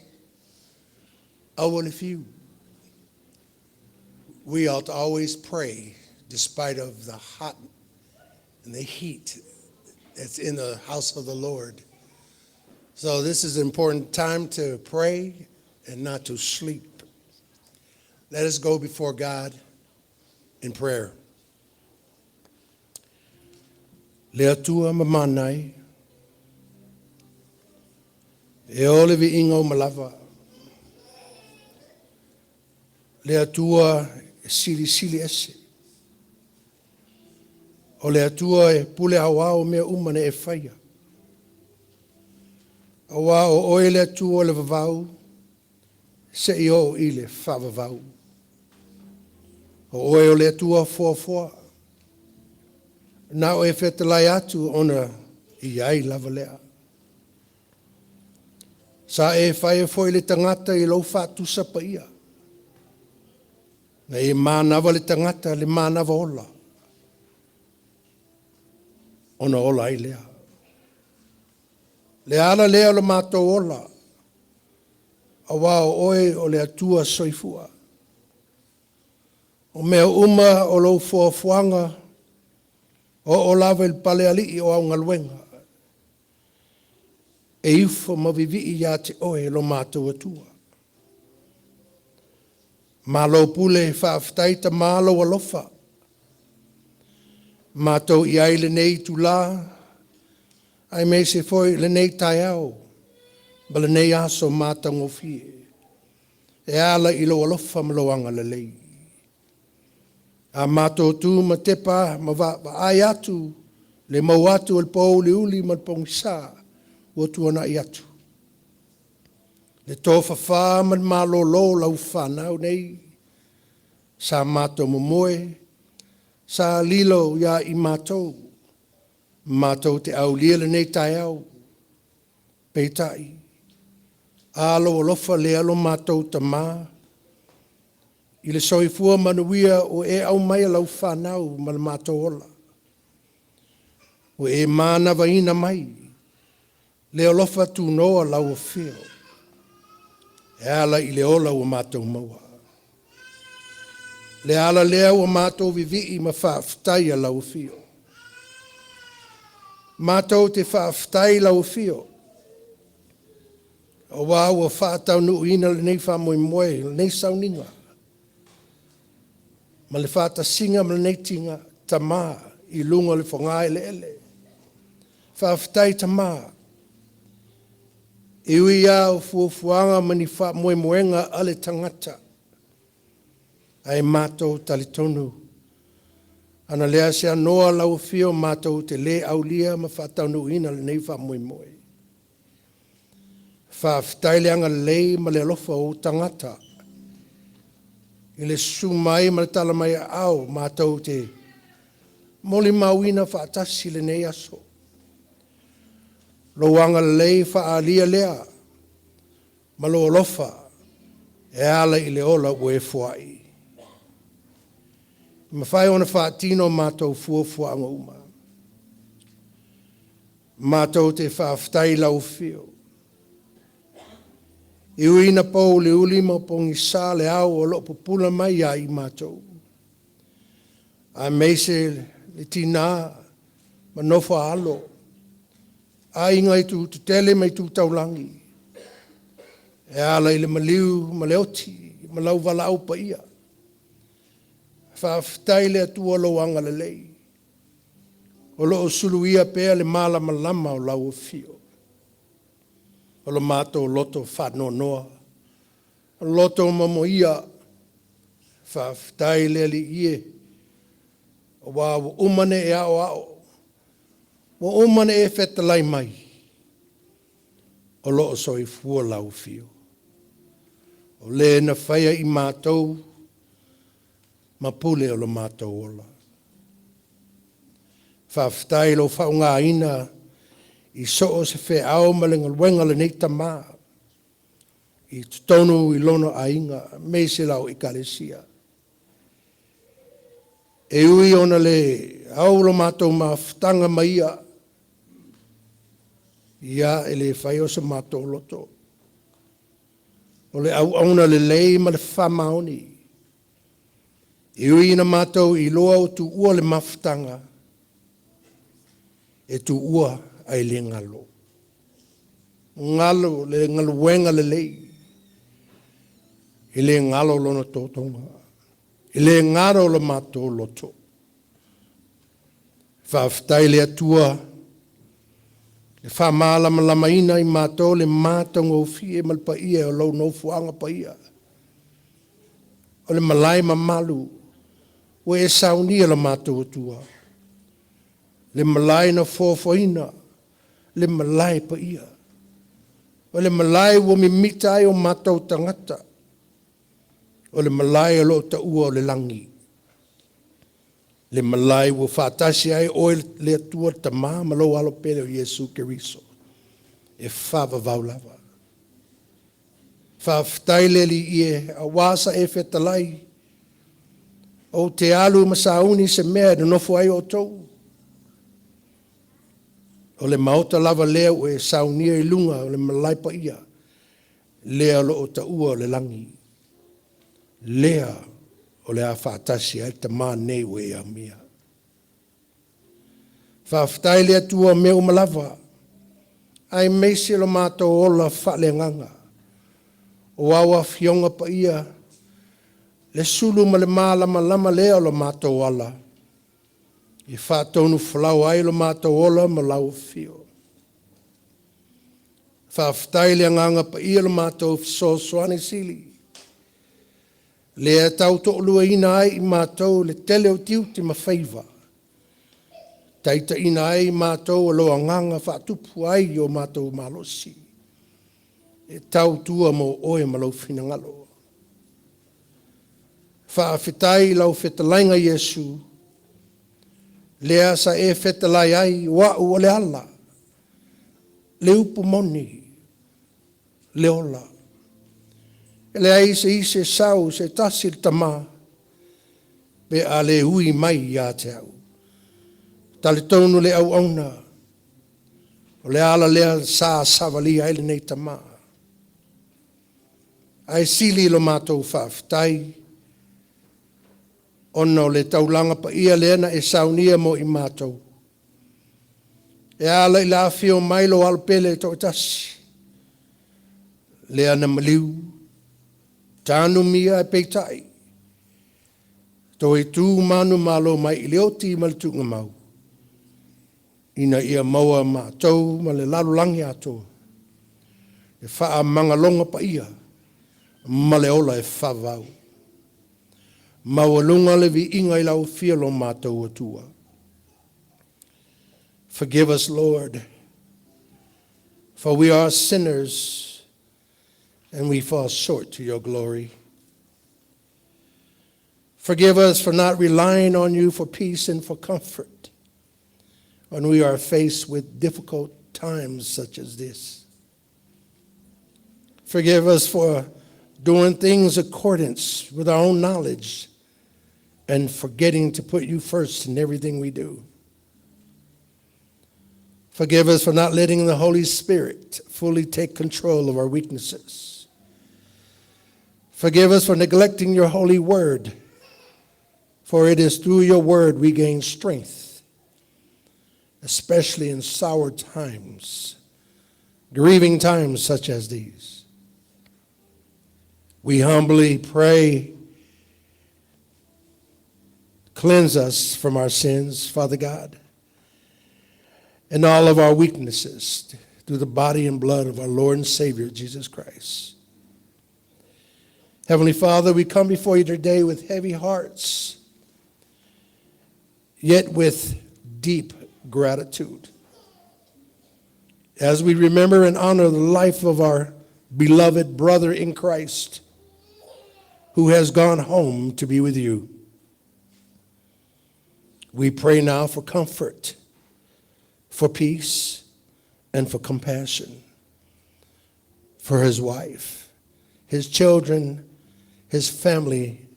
awole fiu. We ought to always pray despite of the hot and the heat that's in the house of the Lord. So this is an important time to pray and not to sleep. Let us go before God in prayer. Lea tua mamanai, e ole vi ingo malava. Lea tua sili sili ese. O le atua e pule hawa o mea umane e whaia. Awa o oe le atua o le vavau, se i o i le whavavau. O oe o le atua fua fua. Na o e whetalai atu ona i ai lava lea. Sa e whaia foi le tangata i lau whatu sapa ia. Na e mānawa le tangata, le mānawa ola. Ona ola i lea. Le ala lea o le mātou ola. A wā o oe o le atua soifua. O mea uma o lau fuafuanga, o lawa il pale alii o au ngaluenga. E ifo mavivi i ia te oe lo mātou atua. Malo pule whaaftai ta malo alofa. Mātou i ai le nei tu la, ai me se foi le nei tai au, ba le nei aso mātango fie. E ala i lo alofa maloanga le lei. A mātou tu ma tepa, ma ai atu, le mau atu el pou le uli ma pong sa, o tuana i atu. Le tofa wha man malo lo lau whanau nei, sa mātou momoe, sa lilo ia i mātou, mātou te au liele nei tai au, peitai, alo alofa le alo mātou ta mā, i le soifua manuia o e au mai lau whanau ma le mātou ola, o e mana vaina mai, le alofa tu noa lau o fio, e ala i le ola o mātou maua. Le ala lea o mātou vivi i ma whaaftai a lau fio. Mātou te whaaftai lau fio. O wā ua whaatau nu ina le nei whamoe moe, le nei sauninga. Ma le whaata singa ma le nei tinga ta mā i lunga le whangai le ele. Whaaftai ta mā. E ui au fuafuanga mani whamoe moenga ale tangata. Ai mātou talitonu. Ana lea se anoa lau fio mātou te le au lia ma whatau nu ina le nei wha moe moe. Whaaftai leanga lei ma le alofa o tangata. I le sumai ma le tala mai au mātou te moli mauina whaatasi le nei aso. Loanga lei wha alia lea ma lo alofa e ala i le ola ue fuai. Ma whai ona whaatino mātou fuafua anga uma. Mātou te whaaftai lau fio. I uina pou le uli ma pongi sā le au o lopo pula mai a i mātou. A meise le tina ma nofa alo. A inga i tu tele mai tu taulangi. E ala i le maliu ma le oti ma lau wala au pa ia. Whaafitai le atua loanga le lei. O lo o suluia pea le malama lama o lau o fio. O lo mātou loto whano noa. O loto mamoia. Whaafitai le li ie. O wā o umane e ao ao. O umane e whetalai mai. O lo o soi fua lau fio. O le na whaia i mātou. Mapule o lo mātou ola. Whaafitai lo whaunga ina i so o se whe au malenga luenga le neita mā. I tutonu i lono a inga me se lau i kalesia. E ui ona le au lo mātou mawhtanga maia. Ia e le whai o se mātou loto. O le au auna le lei ma le whamaoni. E ui ina mātou i loa o tu ua le mawhtanga. E tu ua ai le ngalo. Ngalo le ngaluenga le lei. I le ngalo lono tōtonga. I le ngaro le mātou loto. Whaafitai le atua. Le whamālama lama ina i mātou le mātou ngau fie malpa ia o lau no fuanga pa ia. O le malai mamalu. O e saunia le mātou atua. Le malai na fōwhaina. Le malai pa ia. O le malai wo mi mitai o mātou tangata. O le malai o lo ta ua o le langi. Le malai wo whātasi ai o le atua ta mā malo alo pere o Yesu Keriso. E whāwa vaulava. Whāwhitai le li ie a wāsa e whetalai. O te alu masauni se mea de nofu ai o tou. O le maota lava lea o e saunia i lunga o le malai pa ia. Lea lo o ta ua o le langi. Lea o le a whaatasi ai ta mā nei o e a mea. Whaafitai lea tua meo malava. Ai meisi lo mātou ola whale nganga. O awa fionga pa ia. Le sulu ma le mālama lama lea lo mātou ala. I whātonu whalau ai lo mātou ola ma lau fio. Whaafitai lea nganga pa ia lo mātou so soane sili. Lea tau to lua ina ai i mātou le tele o tiu te mawhaiva. Taita ina ai i mātou o loa nganga whaatupu ai o mātou malosi. E tau tua mo oe malau whina ngalo. Whaafitai lau whetalainga Yesu. Lea sa e whetalai ai wau o le ala. Le upu moni. Le ola. Le ai se ise sau se tasir tama. Be a le hui mai ia te au. Tale tonu le au auna. O le ala lea sa savali ai le nei tama. Ai sili lo mātou whaafitai. Ono le taulanga pa ia leana e saunia mo i mātou. E ala i la fio mailo alpele to tasi. Leana maliu. Tānu mia e peitai. To e tū manu malo mai i leoti malitunga mau. Ina ia maua mātou ma le lalulangi ato. E wha mangalonga pa ia. Ma le ola e whavau. Mawalunga le vi inga i lau fia lo mātou atua. Forgive us, Lord, for we are sinners and we fall short to your glory. Forgive us for not relying on you for peace and for comfort when we are faced with difficult times such as this. Forgive us for doing things accordance with our own knowledge and forgetting to put you first in everything we do. Forgive us for not letting the Holy Spirit fully take control of our weaknesses. Forgive us for neglecting your holy word, for it is through your word we gain strength, especially in sour times, grieving times such as these. We humbly pray Cleanse us from our sins, Father God, and all of our weaknesses through the body and blood of our Lord and Savior, Jesus Christ. Heavenly Father, we come before you today with heavy hearts, yet with deep gratitude, as we remember and honor the life of our beloved brother in Christ who has gone home to be with you. We pray now for comfort, for peace, and for compassion for his wife, his children, his family,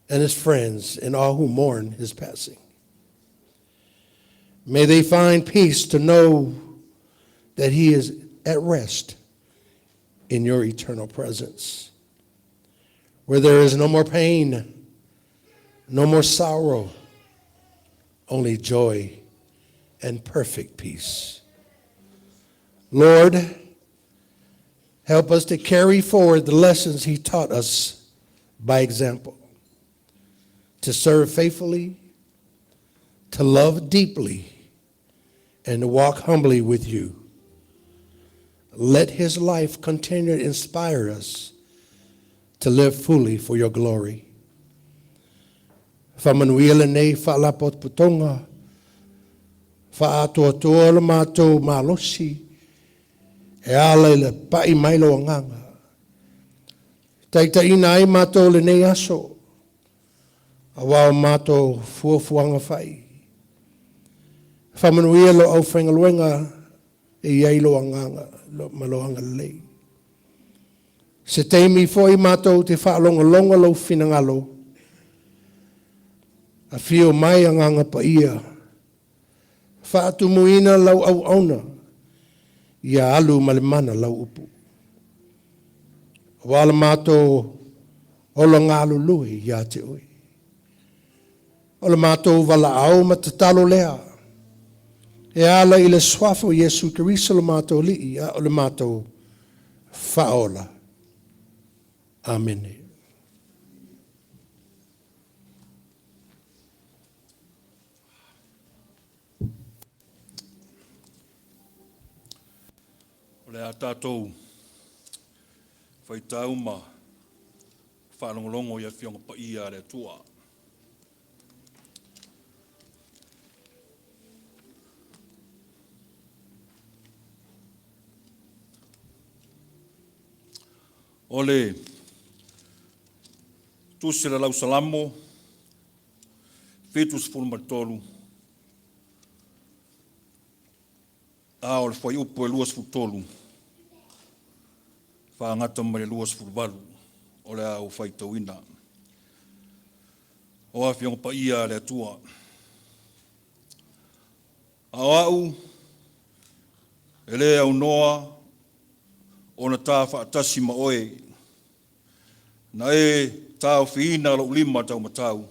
and his friends, and all who mourn his passing. May they find peace to know that he is at rest in your eternal presence, where there is no more pain, no more sorrow, only joy and perfect peace. Lord, help us to carry forward the lessons he taught us by example, to serve faithfully, to love deeply, and to walk humbly with you. Let his life continue to inspire us to live fully for your glory. Whamanuia nei whaalapot putonga, whaatoatoa le mātou malosi, e ala le pai mailo anganga. Taitaina ai mātou le nei aso, a wao mātou fuafuanga whai. Whamanuia lo au whengaluenga e iai lo anganga, lo maloanga lei. Se teimi foi mātou te whaalonga lo whinangalo, a whio mai anganga pa ia, whaatumuina lau au auna, ia alu malemana lau upu. Wala mātou ola ngālu lui ia te ui. Ola mātou wala au matatalo lea, e ala i le swafo Yesu Kiriso le mātou li, a o le mātou whaola. Amen. O le a tātou whaitau ma whaalongolongo ia whionga pa ia re tua. O le tusi le lau salamo, fetus fulmatolu, a o le whai upo e luas futolu, whaangata mai luas fulvalu, o le au whai tauina. O a whionga pa ia le atua. Au, e le au noa, o na tā whaatasi ma oe, na e tāo whiina lau lima tau matau,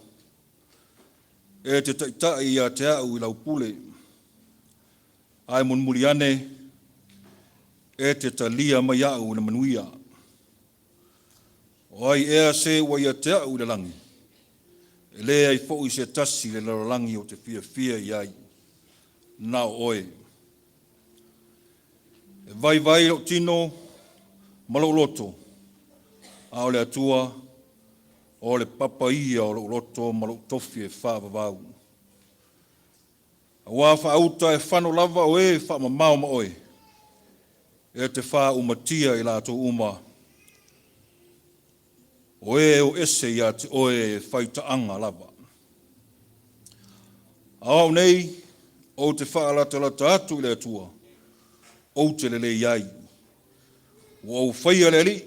e te taitai a te au i lau pule, ai mon muliane, e te talia mai au na manuia. O ai ea se wai a te au le langi, e le ai fo i se tasi le lau langi o te fia iai, na oe. E vai o tino, maloloto, a o le atua, o le papaia o loto malotofi e whaavavau. A wā whaauta e whano lava o e whaamamau ma oe, e te wha umatia i lato uma. O e o ese ia te oe e whaitaanga lava. A au nei, o te whaalata atu i le atua, o te lele iai. O au whaia le li,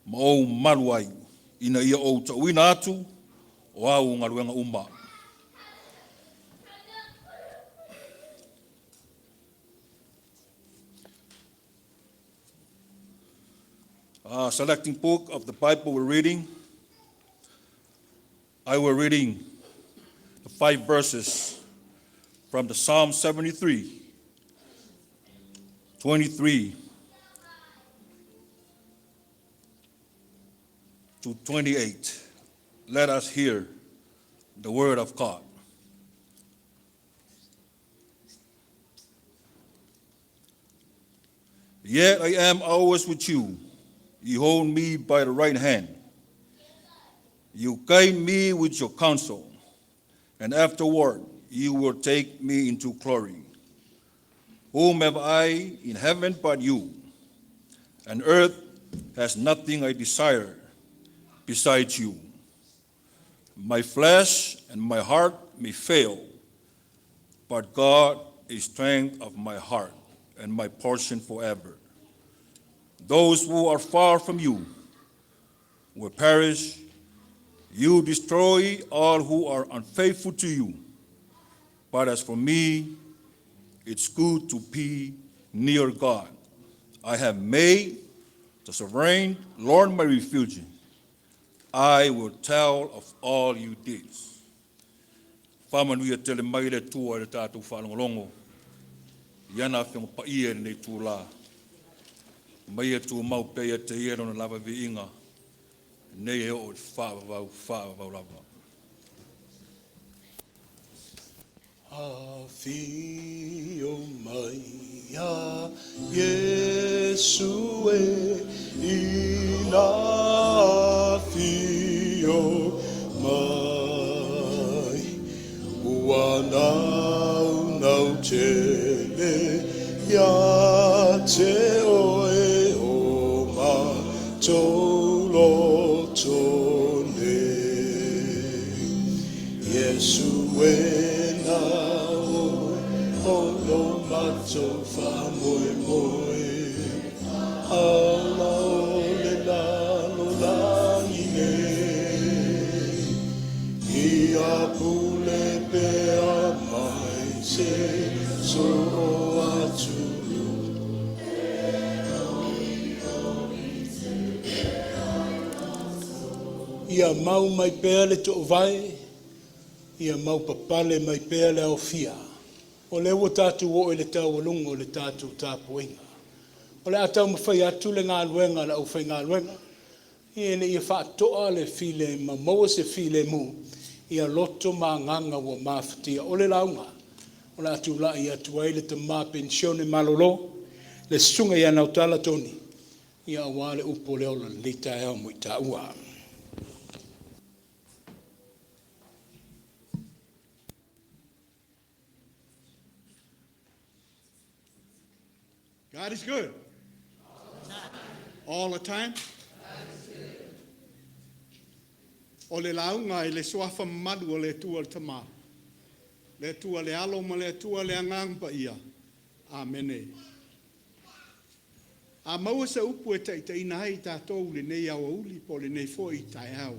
ma o maluai, ina ia o tauina atu, o au ngaruenga umma. Selecting book of the Bible we're reading, I were reading the 5 verses from the Psalm 73, 23 to 28. Let us hear the word of God. Yet I am always with you. You hold me by the right hand. You guide me with your counsel, and afterward you will take me into glory. Whom have I in heaven but you? And earth has nothing I desire besides you. My flesh and my heart may fail, but God is strength of my heart and my portion forever. Those who are far from you will perish. You destroy all who are unfaithful to you. But as for me, it's good to be near God. I have made the sovereign Lord my refuge. I will tell of all you did. Whamanuia tele mai le tua le tātou whanongolongo. Iana whengo pa ia nei tūla. Mai e tū mau pēia te iero na lava vi inga. Nei e o whāwau lava. Afio Maia Yesu e ina afio mai ua nau tele ia te oe o ma tolo tone Yesu e no macho fa moe moe ala ole la lo la ine ia pule pe a mai se so atu ia mau mai pe le to vai ia mau papale mai pe le ofia o le ua tātou o le tau alunga o le tātou tāpuinga. O le atau mawhai atu le ngā luenga la au whai ngā luenga. Ia ne ia whaatoa le file ma maua se file mu. Ia loto mā nganga ua mawhatia o le launga. O le atu la ia tuai le ta mā pensione malolo. Le sunga ia nau tala toni. Ia awale upo leo la lita ea mui ta ua. God is good. All the time. O le launga i le soafa madu o le tua le tama. Le tua le alo ma le tua le angangpa ia. Amene. A maua sa upu e tai nai tātou le nei au uli po le nei fo i tai au.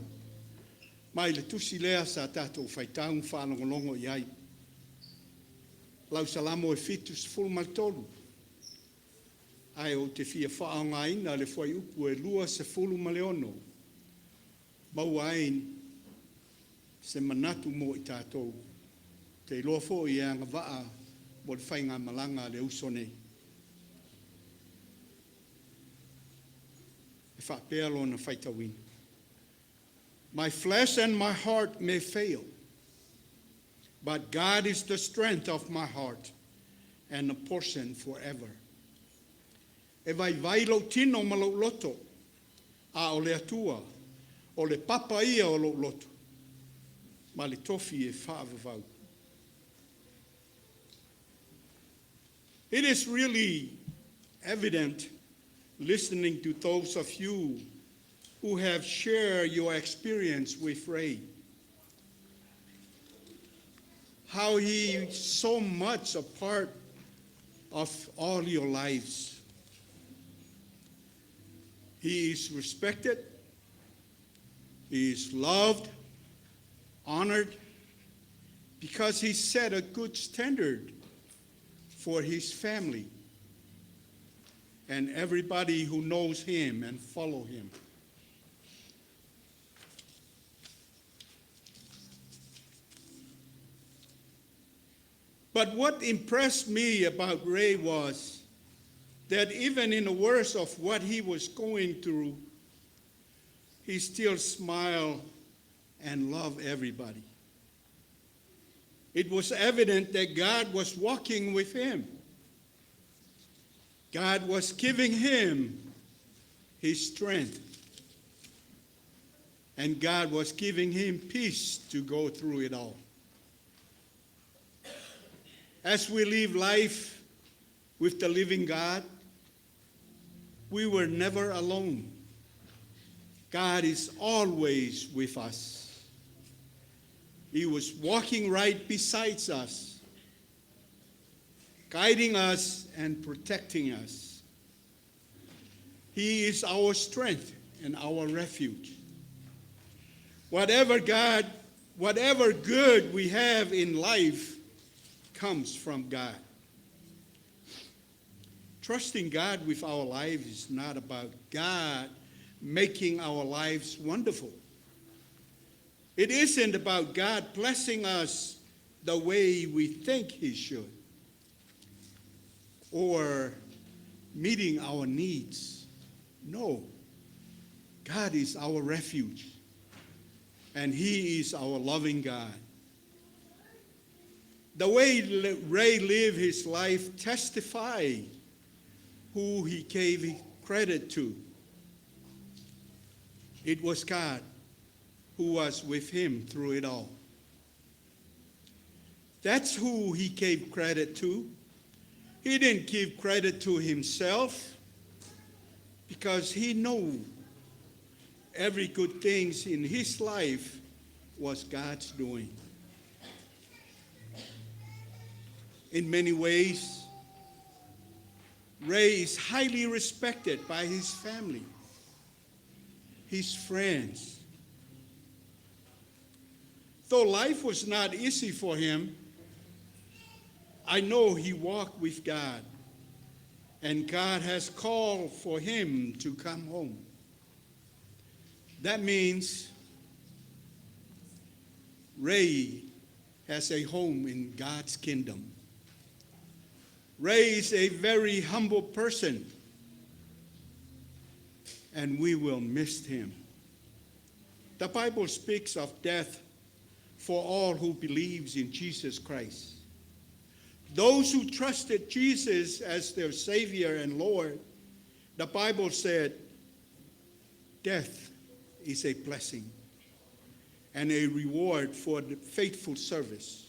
Mai le tusi lea sa tātou whaitaung whanongolongo i ai. Lau salamo e fitus full maltolu. Ai o te fia whaanga ina le whai upu e lua se fulu maleono. Mau ain se manatu mo i tātou. Te loa fo i anga waa mo le whainga malanga le usone. E whapea lo na whaitawin. My flesh and my heart may fail, but God is the strength of my heart and a portion forever. E vai lo tino ma lo loto, a o le atua, o le papa ia o lo loto, ma le tofi e whaavavau. It is really evident listening to those of you who have shared your experience with Ray, how he is so much a part of all your lives. He is respected, he is loved, honored, because he set a good standard for his family and everybody who knows him and follow him. But what impressed me about Ray was that even in the worst of what he was going through, he still smiled and love everybody. It was evident that God was walking with him. God was giving him his strength. And God was giving him peace to go through it all. As we live life with the living God, we were never alone. God is always with us. He was walking right beside us, guiding us and protecting us. He is our strength and our refuge. Whatever good we have in life comes from God. Trusting God with our lives is not about God making our lives wonderful. It isn't about God blessing us the way we think he should, or meeting our needs. No, God is our refuge, and he is our loving God. The way Ray lived his life testified who he gave credit to. It was God who was with him through it all. That's who he gave credit to. He didn't give credit to himself because he knew every good thing in his life was God's doing. In many ways, Ray is highly respected by his family, his friends. Though life was not easy for him, I know he walked with God, and God has called for him to come home. That means Ray has a home in God's kingdom. Ray is a very humble person, and we will miss him. The Bible speaks of death for all who believes in Jesus Christ. Those who trusted Jesus as their Savior and Lord, the Bible said, death is a blessing and a reward for the faithful service.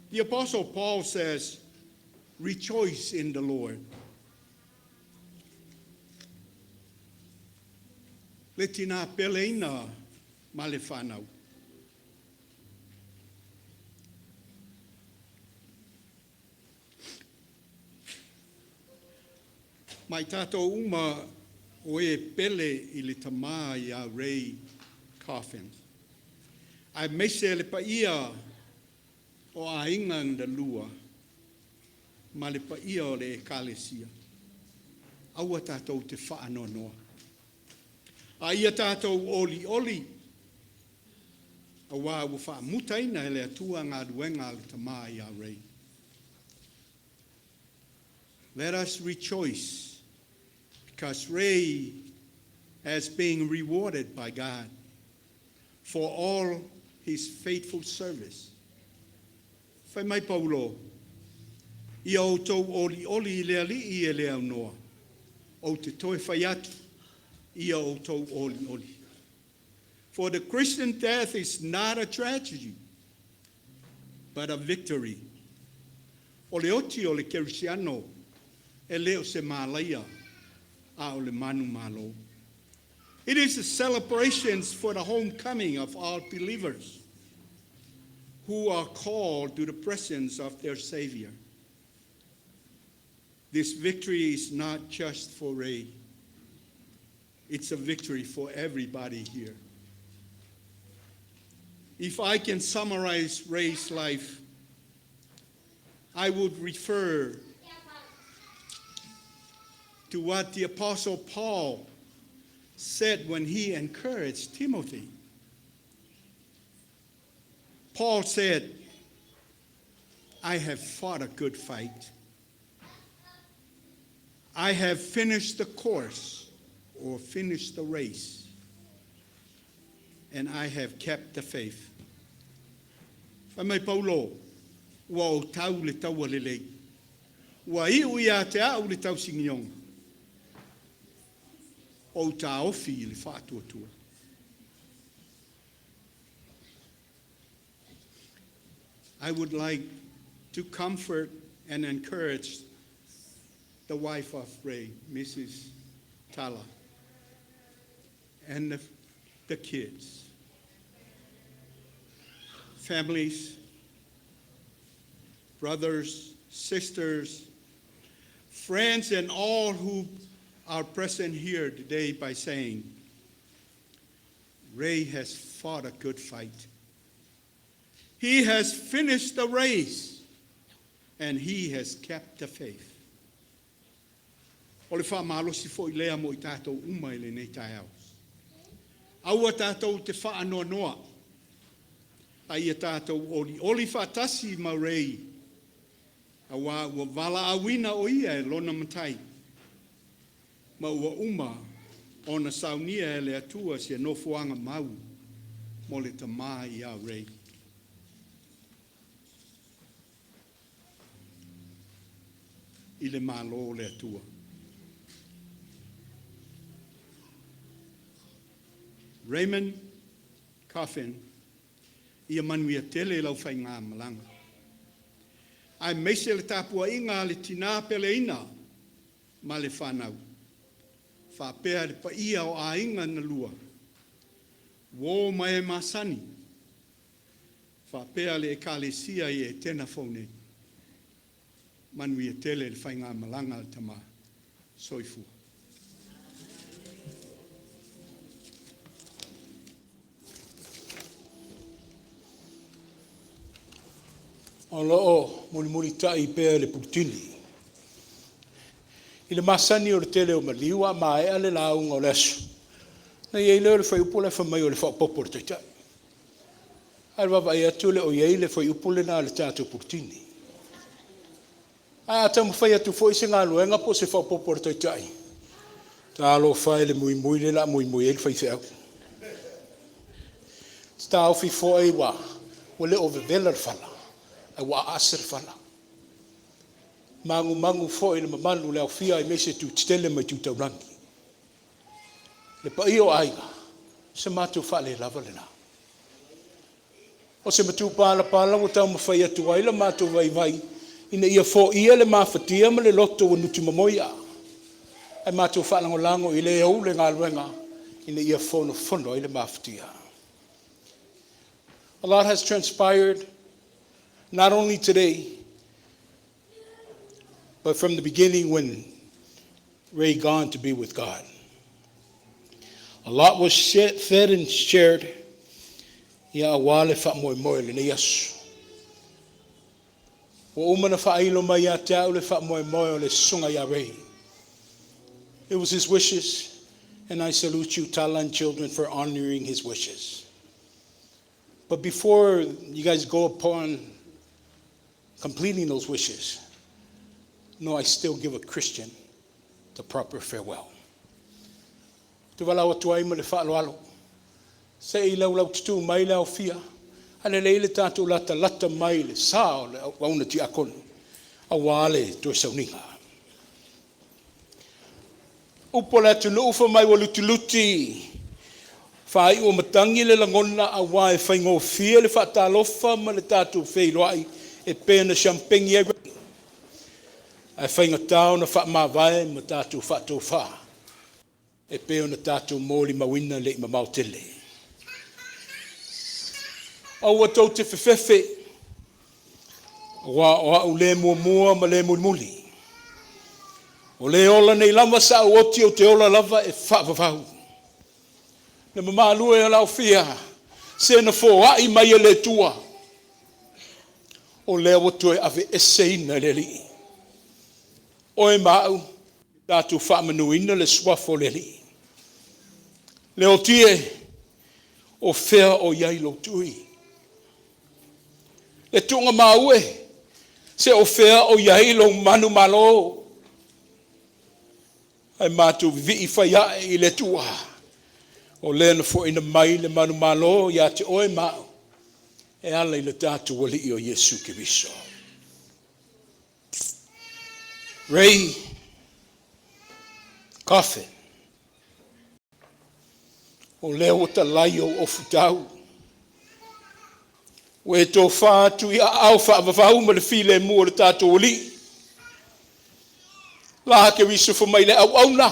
The Apostle Paul says, rejoice in the Lord. Letina peleina malefanau. Mai tātou uma o e pele I le tamā I a Ray Coffin. Ai meise le paia o a inga nda lua, ma le paia o le ekalesia. Aua tātou te whaanonoa. A ia tātou oli oli. A wā ua whaamutaina ele atua ngā ruenga le tamā I a Ray. Let us rejoice, because Ray has been rewarded by God for all his faithful service. Whai mai Paulo, I o tau oli oli I lea li I e lea noa. O te toi whai atu, I o tau oli oli. For the Christian death is not a tragedy, but a victory. O le oti o le kerisiano, e leo se mālaia, a o le manu malo. It is a celebration for the homecoming of all believers who are called to the presence of their Savior. This victory is not just for Ray. It's a victory for everybody here. If I can summarize Ray's life, I would refer to what the Apostle Paul said when he encouraged Timothy. Paul said, I have fought a good fight. I have finished the course, or finished the race. and I have kept the faith. Mai Paulo, ua o tau le tau alelei. Ua iu ia te au le tau singiong. O ta ofi le whaatuatua. I would like to comfort and encourage the wife of Ray, Mrs. Tala, and the kids, families, brothers, sisters, friends, and all who are present here today by saying, Ray has fought a good fight. He has finished the race, and he has kept the faith. O le whaamalosi fo I lea mo I tātou uma I le nei tai au. Aua tātou te whaanoa noa. Ai a tātou oli whaatasi ma rei. Awa ua wala awina o ia e lona matai. Ma ua uma o na saunia e le atua si e nofoanga mau mo le tamā I a rei. I le malo le atua. Raymond Coffin, ia manuia tele lau whai ngā malanga. Ai meise le tāpua inga le tina pele ina, ma le whanau. Whapea le pa ia o a inga na lua. Wō mai masani. Whapea le ekalesia I Etena Fou nei. Manuia tele le whai ngā malanga le tama. Soifua. O loo muli tai pea le putini. I le masani o le tele o maliwa ma e ale launga o lesu. Na iei leo le whai upo le whamai o le whapopo le taitai. Ai wawa e atu le o iei le whai upo le na le tātou putini. Ai atamu whai atu fo ise ngā luenga po se whapopo le taitai. Tā alo whai le mui mui le la mui mui e le whai whiau. Tā ofi fo e wa o le o vevela le whala. A wa asir fala. Mangu fo I le mamalu le au fia I mese tu tele mai tu taurangi. Le pa io aiga, se matu fale lava le na. O se matu pala o tau mawhai atu ai le matu vai, ina ia fo ia le mawhatia ma le loto wa nuti mamoia. Ai matu whalango lango I le au le ngā luenga, ina ia fono I le mawhatia. A lot has transpired. Not only today, but from the beginning when Ray gone to be with God. A lot was fed and shared. Ya wale fa moi le Yesu. Wa umana fa ilo mai ya tau le fa moi le sunga ya Ray. It was his wishes, and I salute you, Talan children, for honoring his wishes. But before you guys go upon completing those wishes, no, I still give a Christian the proper farewell. Te wala o tuai ma le whaaloalo. Se I lau tutu mai lau fia. Ale leile tātou lata mai le sao le wauna ti akonu. A wale to sauninga. Upo le atu ufa mai wa luti. Whai o matangi le langona a wae whaingo fia le whaatalofa ma le tātou whailoai. E pena champagne e grei. Ai whainga tau na wha mawai ma tātou whatou wha. E peo na tātou mōli mawina le ma mautele. Aua tau te whewhewhe. Wa au le mua ma le muli. O le ola nei lama sa oti o te ola lava e whawawau. Na mamalua e lau fia. Se na fō ai mai e le tua. O lea watu e ave eseina le li. O e mau, tātou whaamanuina le swafo le li. Le o tie, o whea o iai lo tui. Le tunga mau e, se o whea o iai lo manu malo. Ai mātou vi I whaia I le tua. O le na fo ina mai le manu malo ia te oe mao. E ala i le tātou wali i o Yesu Kiriso. Ray Coffin. O leo o talai o futau. O e tō whātu i au whaavavau ma le file mua le tātou wali. La ke wiso fo mai le au auna.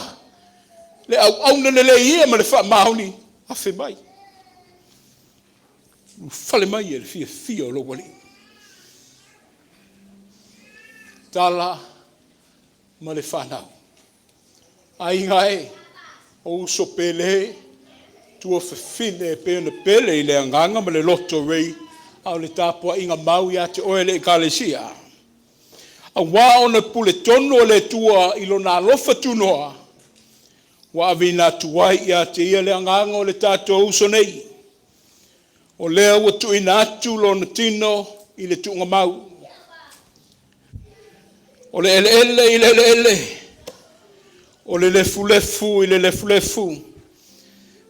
Le au auna le ia ma le wha mauni. Afe mai. Fale mai e le fia o lo wali. Tala ma le whanau. Ai ngai o uso pele tua whawhine pe ona pele i le anganga ma le loto rei au le tāpua inga mau ia te oele i kalesia. A wā ona pule tono le tua ilo nā lofa tunoa. Wa avina tuai ia te ia le anganga o le tātua uso nei. O lea ua tuina atu lo na tino i le tuunga mau. O le ele i le ele. O le lefu i le lefu.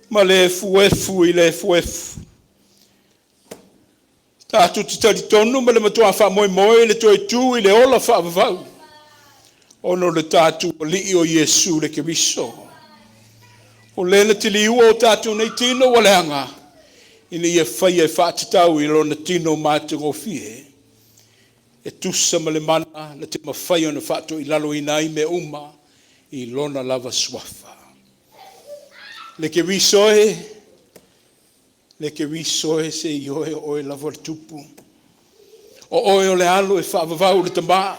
Ma le fuefu i le fuefu. Tātu te tari tonu ma le matua wha moe le toi tu i le ola wha avavau. Ono le tātu o li o Yesu le Kiriso. O le na te liua o tātu nei tino wale anga. Ina ia whai e whātatau i lona tino mātungo fie. E tusa ma le mana na te mawhai o na whātu i lalo i nai me uma i lona lava swafa. Le ke risoe se i oe oe lava tupu. O oe o le alo e whaavavau le tamba.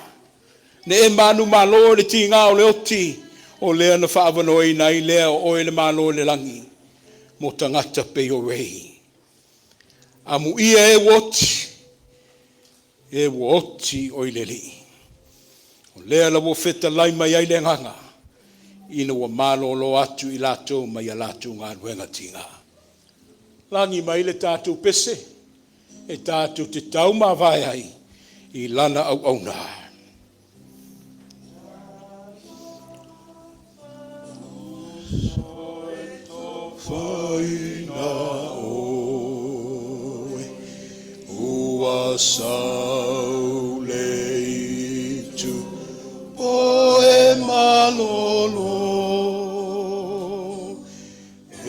Ne e manu malo le tinga o le oti. O lea na whaavano i nai lea o oe le malo le langi. Mo tangata pe o rei. Amu ia e woti o i leli. O lea la wo feta lai mai ai le nganga. Ina wa malo lo atu i lato mai a lato ngā ruenga tinga. Langi mai le tātou pese. E tātou te tau ma vai ai. I lana au au nā. Whaina oe. Ua sau le itu. O e malolo. E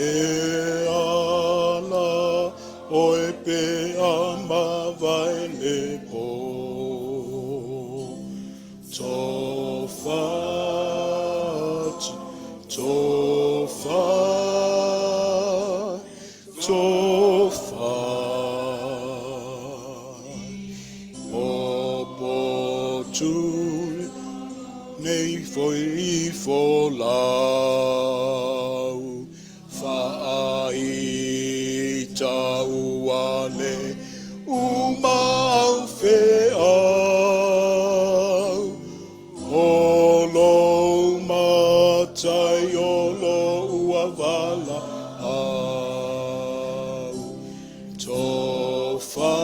ala oe pe ama vai le po. Tofa. Opo tu nei foi fo lau. Fai tau ale umau fe au. Olo matai olo uavala au. Tofa.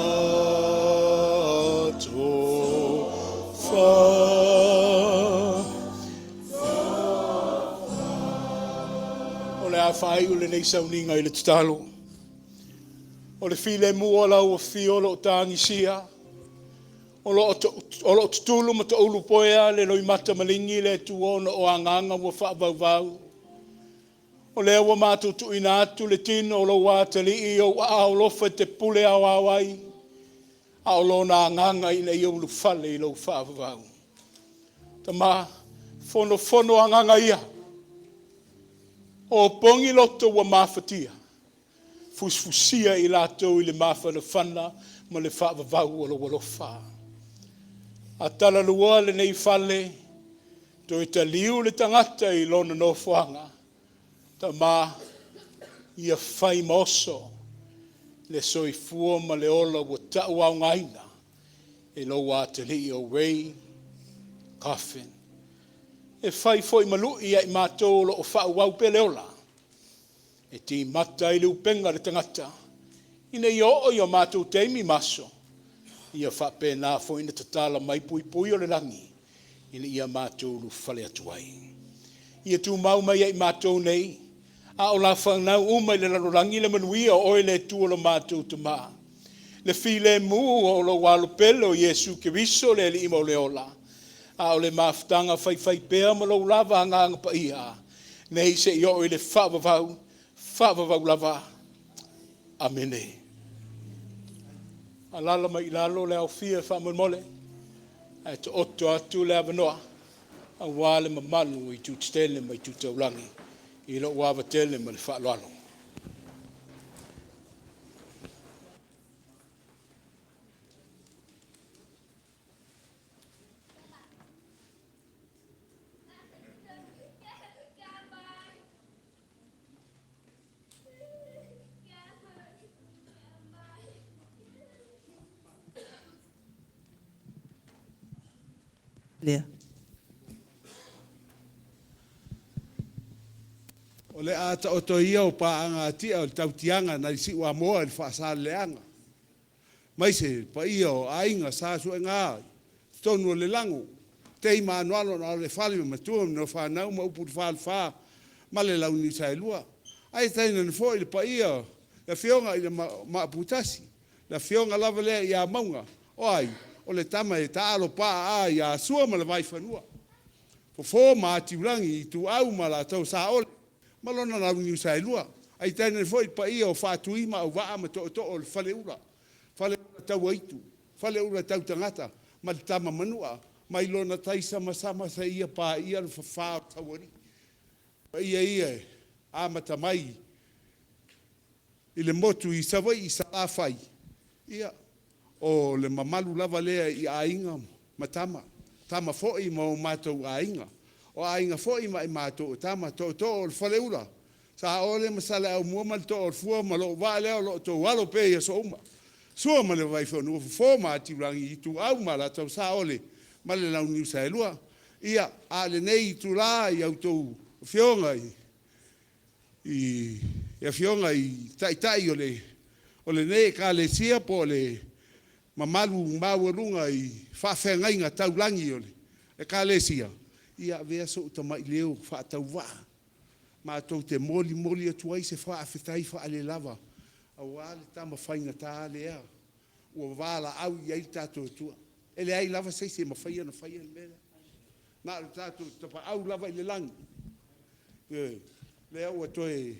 Whai ule nei sauninga i le tatalo. O le file mua lau o fiolo o tāngi sia. O lo tutulu ma ta ulu poea le loi mata malingi le tuona o anganga wa whaavau. O le awa mātou tu ina atu le tino o lo wātali i o a o lofa te pule au awai. A o lo na anganga ina i ulu fale i lo whaavau. Tama fono anganga ia. O pongi loto wa mafatia. Fusfusia i lato i le mafa le whana ma le whaavavau o lo walofa. A tala lua le nei fale, to i ta liu le tangata i lona no fuanga. Ta ma ia whai moso le soifua ma le ola wa tau au ngaina. E lo wa te li o Ray Coffin. E whai foi malu i ai mātou lo o whau wau pele ola. E ti mata i le upenga le tangata. Ina i o i o mātou teimi maso. Ia whape nā foi na tatala mai pui o le langi. Ina ia mātou lu whale atuai. Ia tu mau mai ai mātou nei. A o la whanau uma i le rarorangi le manuia o le tua lo mātou te maa. Le file mu o lo walo pelo Yesu Kiriso le li ima o le ola. A o le maftanga whai pēa ma lo lava nganga pa ia. Nei se i o i le whaavavau lava. Amene. A lala mai lalo le au fia whaamamole. A te oto atu le avanoa. A wale mamalu i tu tele mai tu taulangi. I lo wawa tele ma le whaaloalo. There. O le ata o to ia o paanga tia o tautianga na isi ua moa i whaasa leanga. Mai se pa ia o ainga sa su e ngā tonu o le lango. Te ima anualo na le whali ma tua no whanau ma upu whal wha ma le lau ni sai lua. Ai taina na fo i le pa ia le whionga i le maaputasi. Le whionga lava lea i a maunga. O ai, o le tama e taalo pa a i a sua ma le vai whanua. Fo maati urangi i tu au ma la tau sa ole. Malona na uni sai lua. Ai tēnei foi pa ia o whātui ma au waa ma to o le whale ura. Whale ura tau aitu. Whale ura tau tangata. Ma le tama manua. Ma ilona taisa masama sa ia pa ia le whawhao tawari. Pa ia amata mai. I le motu i sawai i sa awhai. Ia. O le mamalu lava lea i ainga matama. Tama foi ma o mātou ainga. O ainga foi mai mātou tama to o whaleura. Sa ole masala au mua mal to o fua malo vale o lo to walo pe ya so uma. Sua male vai fo no fo ma ti rangi tu au mala to sa ole male la uni sa lua. Ia ale nei tu la i au to fionga i fionga i tai ole nei ka le sia po le mamalu mawalunga i fa fenga tau langi ole. E ka le sia. Ia vea so ta mai leo fa tau wa ma to te moli atu ai se fa afetai fa ale lava au ale tama faina ta lea o vala au ia tato tu ele ai lava se faia na faia mena na tato te pa au lava le lang le au to e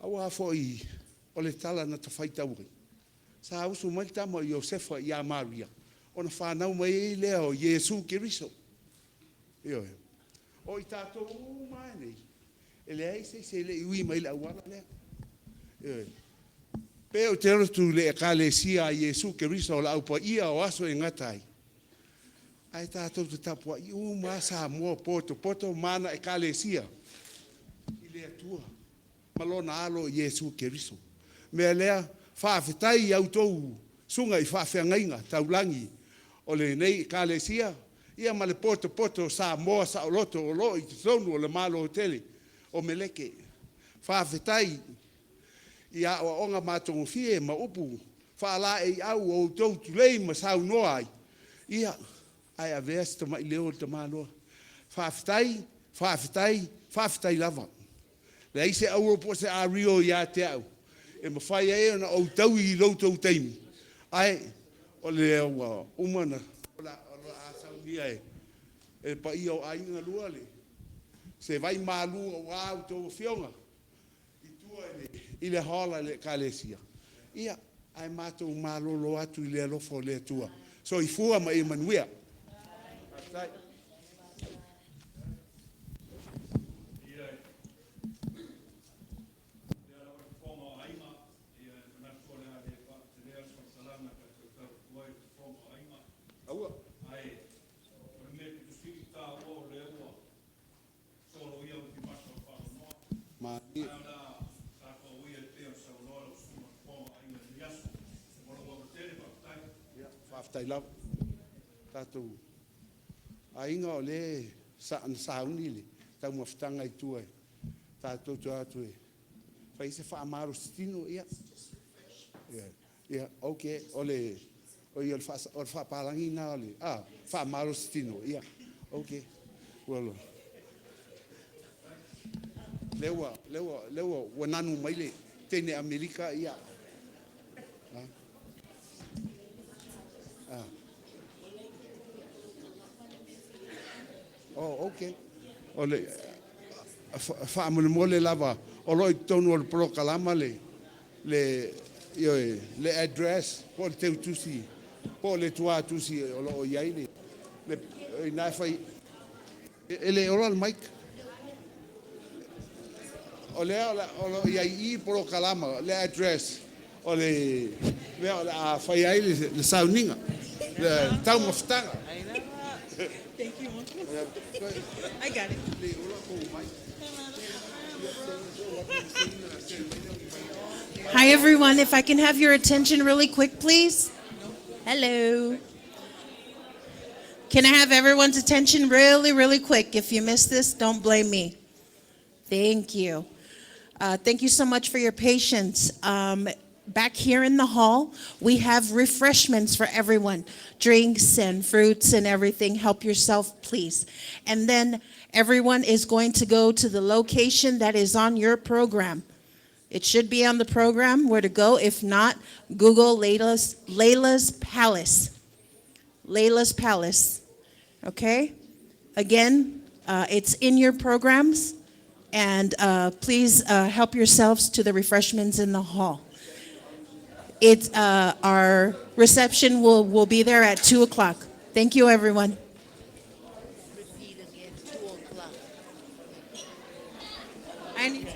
au a foi o le tala na ta faita uri sa au su mai tama Josefa ia Maria ona fa na mai leo Yesu Kiriso. Io. O i tato mai nei. Ele ai se le ui mai la wala le. Io. Pe o te tu le kalesia Yesu Kiriso la upa ia o aso e ngatai. Ai tato te tapua i uma sa mo poto mana e kalesia. I le atua. Malona alo Yesu Kiriso. Me lea fa fitai au tou sunga i fa fengainga taulangi o le nei kalesia. Ia ma le poto sa moa sa o loto o lo i te tonu o le malo hoteli o meleke. Whawhetai ia o onga mātongo fie ma upu. Whaala e au o tau tulei ma sau noa ai. Ia ai a veas ta mai leo ta manoa. Whawhetai lava. Le aise au o po se a rio ia te au. E ma whai e ona o tau i loutou teimi. Ai o le umana. E pa ia o ainga lua le. Se vai malu o au tō whionga. I tua i le hola le kalesia. Ia, ai mātou malolo atu i le alofo le tua. So i fua ma e manuia. Tai lava tatou ainga o le sauni le tau mafutanga i tua tatou tu atu e fai se whaamaro stino ia ok ole o ia o whaapalangi na ole whaamaro stino ia ok well lewa wananu mai le tene Amerika ia. Oh, okay. Ole fa mole lava. Olo tonu ol prokalama le address po te tusi po le tua tusi olo yaile le na fai ele olo al mic ole olo yai prokalama le address ole a fai yaile le sauninga le tau moftanga. Thank you. I got it. Hi, everyone. If I can have your attention really quick, please. Hello. Can I have everyone's attention really, really quick? If you missed this, don't blame me. Thank you. Thank you so much for your patience. Back here in the hall, we have refreshments for everyone. Drinks and fruits and everything. Help yourself, please. And then everyone is going to go to the location that is on your program. It should be on the program where to go. If not, Google Layla's Palace. Layla's Palace. Okay? Again, it's in your programs. And please help yourselves to the refreshments in the hall. It's our reception will be there at 2 o'clock. Thank you, everyone. I need